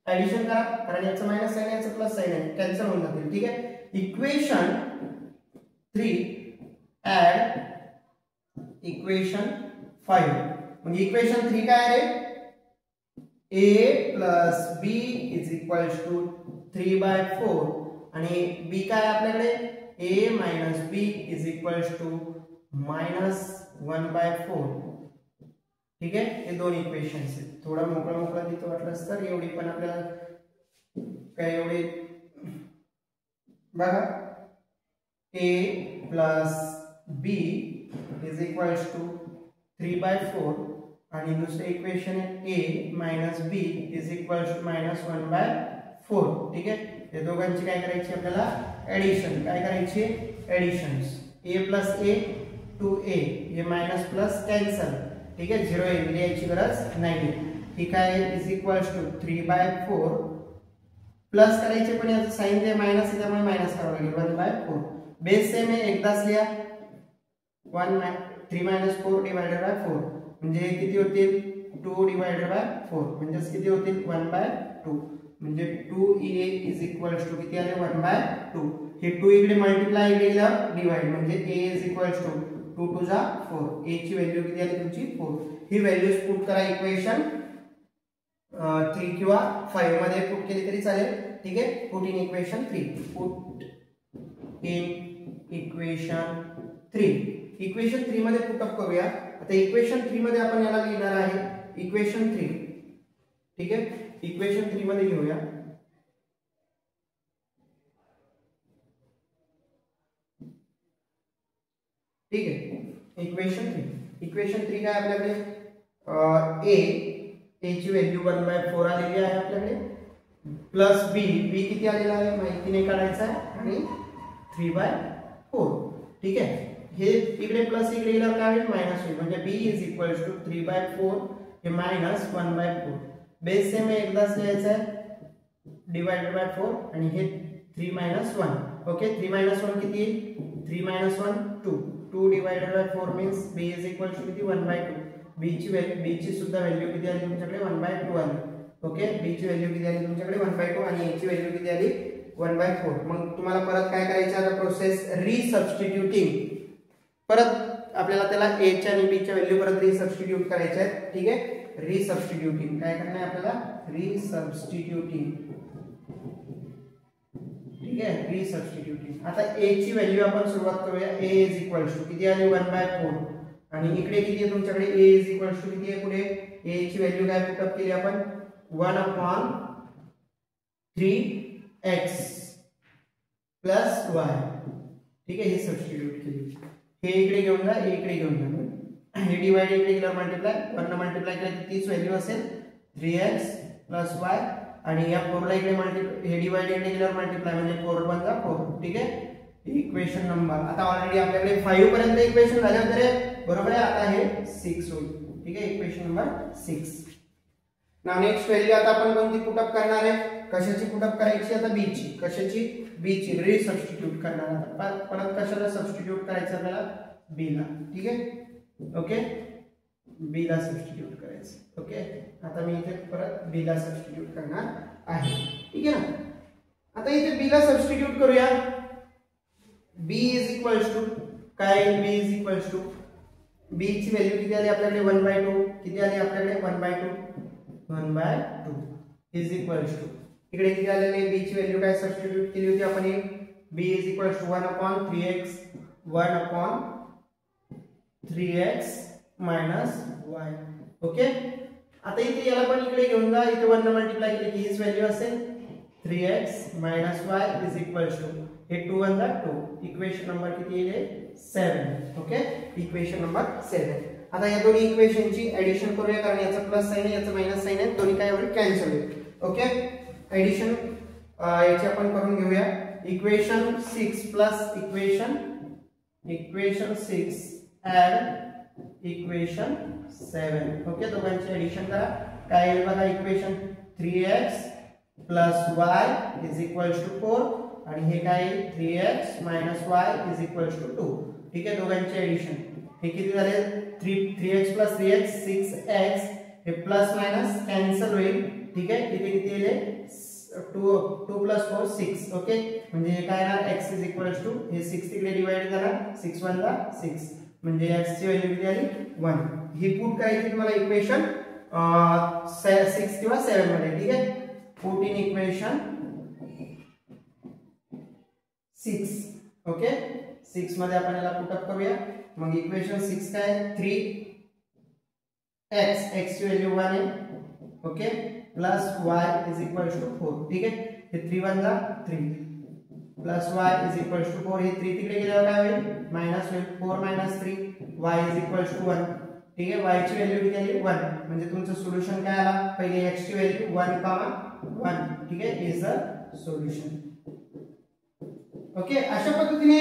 ऍडिशन करा, कारण याचं मायनस साइन आहे, याचं प्लस साइन आहे, कॅन्सल होऊन जातील. ठीक आहे, इक्वेशन 3 ऍड इक्वेशन 5. म्हणजे इक्वेशन 3 काय आहे? a plus b is equals to 3/4 आणि b काय आपल्याकडे? a minus b is equals to -1/4. ठीक आहे, हे दोन इक्वेशन्स आहेत. थोडा मोकळा लिहितो वाटलंस तर, एवढी पण आपल्याला काय एवढे बघा. a plus b is equals to 3/4 आणि दुसरे इक्वेशन आहे a minus b is equals to -1/4. ठीक आहे, या दोघांची काय करायची आपल्याला? ऍडिशन. काय करायची? ऍडिशन्स. a plus a 2a, हे मायनस प्लस कॅन्सल. ठीक आहे, 0 येईल, लिहायची गरज नाही. ठीक आहे, इज इक्वल्स टू 3/4 प्लस करायचे, पण याचं साइन जे मायनस आहे त्यामुळे मायनस करावं लागेल. 1/4 बेस सेम आहे, एकदाच लिहा. 3 - 4 डिवाइडेड बाय 4 म्हणजे किती होतील? 2 डिवाइडेड बाय 4 म्हणजे किती होतील? 1/2 म्हणजे 2a इज इक्वल्स टू किती आले? 1/2. हे 2 इकडे मल्टिप्लाय, इकडे डिवाइड म्हणजे a इज इक्वल्स टू 2 टू जा 4. a ची व्हॅल्यू किती आली तुमची? 4. ही व्हॅल्यूज पुट करा इक्वेशन 3 किंवा 5 मध्ये पुट केली तरी चालेल. ठीक आहे, put in equation 3. Put in equation 3. Equation 3 मध्ये पुट अप करूया. आता इक्वेशन 3 मध्ये आपण याला लिहिणार आहे इक्वेशन 3. ठीक आहे, इक्वेशन 3 मध्ये घेऊया. ठीक आहे, इक्वेशन 3 काय आपल्याकडे? a ची व्हॅल्यू 1/4 आलेली आहे आपल्याकडे, प्लस b किती आलेला आहे माहिती नाही काढायचा आहे, आणि 3/4. ठीक आहे, हे इकडे प्लस इकडे गेल्यावर काय होईल? मायनस होईल. म्हणजे b इज इक्वल्स टू 3/4 हे मायनस 1/4. बेस सेम आहे, एकदाच लिहायचं आहे, डिवाइडेड बाय 4 आणि हे 3 - 1. ओके, 3 - 1 किती? 3 - 1 2. 2 divided by 4 means b is equals to किती? 1/2. b ची सुद्धा व्हॅल्यू किती आली तुमच्याकडे? 1/2 आली. ओके, b ची व्हॅल्यू किती आली तुमच्याकडे? 1/2 आणि a ची व्हॅल्यू किती आली? 1/4. मग तुम्हाला परत काय करायचं आहे? प्रोसेस रिसबस्टिट्यूटिंग. परत आपल्याला त्याला a च्या आणि b च्या व्हॅल्यू परत रिसबस्टिट्यूट करायच्या आहेत. ठीक आहे, रिसबस्टिट्यूटिंग काय करणार आहे आपल्याला? रिसबस्टिट्यूटिंग. ठीक आहे, रिसबस्टिट्यूटिंग. आता a ची व्हॅल्यू आपण सुरुवात करूया. a इज इक्वल्स टू किती आली? 1/4 आणि इकडे किती आहे तुमच्याकडे? a इज इक्वल्स टू किती आहे पुढे? a ची व्हॅल्यू काय पुट अप केली आपण? 1/3x + y. ठीक आहे, हे सबस्टिट्यूट केली. हे इकडे घेऊन जा, इकडे घेऊन जा. हे डिवाइड इरेग्युलर मल्टिप्लाय 1 ने मल्टिप्लाय केलं तर तीच व्हॅल्यू असेल 3x + y आणि या 4 ला इकडे हे डिवाइड इरेग्युलर मल्टिप्लाय म्हणजे 4 × 1 = 4. ठीक आहे, इक्वेशन नंबर. आता ऑलरेडी आपल्याकडे 5 पर्यंत इक्वेशन झाले होते रे, बरोबर आहे. आता हे 6 होईल. ठीक आहे, equation number 6. Now next value आता आपण कोणती पुट अप करणार आहे? कशाची पुट अप करायची? आता b ची. कशाची? b ची रिसबस्टिट्यूट करणार. आता परत कशाला सबस्टिट्यूट करायचं आपल्याला? b ला. ठीक आहे, ओके, b ला सबस्टिट्यूट करायचं. ओके, आता मी इथे परत b ला सबस्टिट्यूट करणार आहे. ठीक आहे ना. आता इथे b ला सबस्टिट्यूट करूया. b = काय? b b ची व्हॅल्यू किती आली आपल्याकडे? 1/2. किती आली आपल्याकडे? 1/2. 1/2 इकडे किती आलेले? b ची व्हॅल्यू काय सबस्टिट्यूट केली होती आपण? b = 1/3x 1/3x - y. Okay, आता इथे याला पण इकडे घेऊन जा. इथे 1 ने मल्टिप्लाय केली की हीच व्हॅल्यू असेल 3x - y = हे 2 × 2. इक्वेशन नंबर किती येईल? 7. Okay, equation number 7. आता या दोन्ही इक्वेशनची एडिशन करूया, कारण याचा प्लस साइन आहे याचा मायनस साइन आहे, दोन्ही काय होईल? कॅन्सल होईल. ओके, एडिशन याची आपण करून घेऊया. Equation 6 plus equation 6 add equation 7. Okay, दोघांची एडिशन करा. काय येईल बघा? इक्वेशन 3x + y = 4 आणि हे काय येईल? 3x - y = 2. ठीक आहे, दोघांची एडिशन. हे किती झाले? 3x + 3x 6x. हे प्लस मायनस कॅन्सल होईल. ठीक आहे, इथे किती येईल? 2 + 4 6. ओके, म्हणजे हे काय येणार? x = हे 6 तिकडे डिवाइड झाला, 6 × 1 = 6 म्हणजे x ची व्हॅल्यू किती आली? 1. ही पुट करायची तुम्हाला इक्वेशन 6 किंवा 7 मध्ये. ठीक आहे, पुट इन इक्वेशन 6. ओके, 6 मध्ये आपण याला पुट अप करूया. मग इक्वेशन 6 काय? 3x ची व्हॅल्यू 1 आहे. Okay, plus y = 4. ठीक आहे, हे 3 × 1 = 3 प्लस y = 4. हे 3 तिकडे गेल्यावर काय होईल? मायनस होईल. 4 - 3 y = 1. ठीक आहे, y ची व्हॅल्यू किती आली? 1. म्हणजे तुमचं सोल्युशन काय आला? पहिले x ची व्हॅल्यू 1, 1. ठीक आहे, इज द सोल्युशन. ओके, अशा पद्धतीने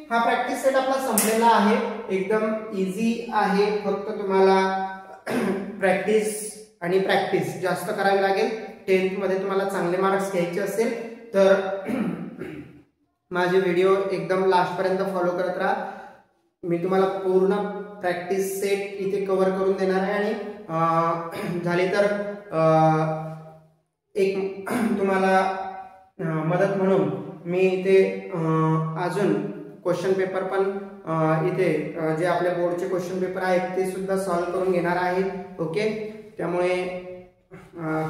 हा प्रॅक्टिस सेट आपला संपलेला आहे. एकदम इझी आहे. फक्त तुम्हाला प्रॅक्टिस आणि प्रॅक्टिस जास्त करावी लागेल. 10th मध्ये तुम्हाला चांगले मार्क्स घ्यायचे असेल तर माझे व्हिडिओ एकदम लास्ट पर्यंत फॉलो करत राहा. मी तुम्हाला पूर्ण प्रॅक्टिस सेट इथे कव्हर करून देणार आहे आणि झाले तर एक तुम्हाला मदत म्हणून मी इथे अजून क्वेश्चन पेपर पण इथे जे आपल्या बोर्डचे क्वेश्चन पेपर आहेत ते सुद्धा सॉल्व्ह करून घेणार आहे. ओके, त्यामुळे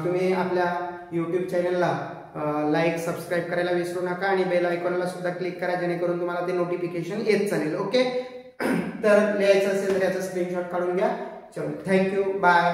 तुम्ही आपल्या YouTube चॅनलला लाईक सबस्क्राईब करायला विसरू नका आणि बेल आयकॉनला सुद्धा क्लिक करा जेणेकरून तुम्हाला ते नोटिफिकेशन येत चालेल. ओके, तर लिहायचं असेल तर याचा स्क्रीनशॉट काढून घ्या. चलो, थँक्यू, बाय.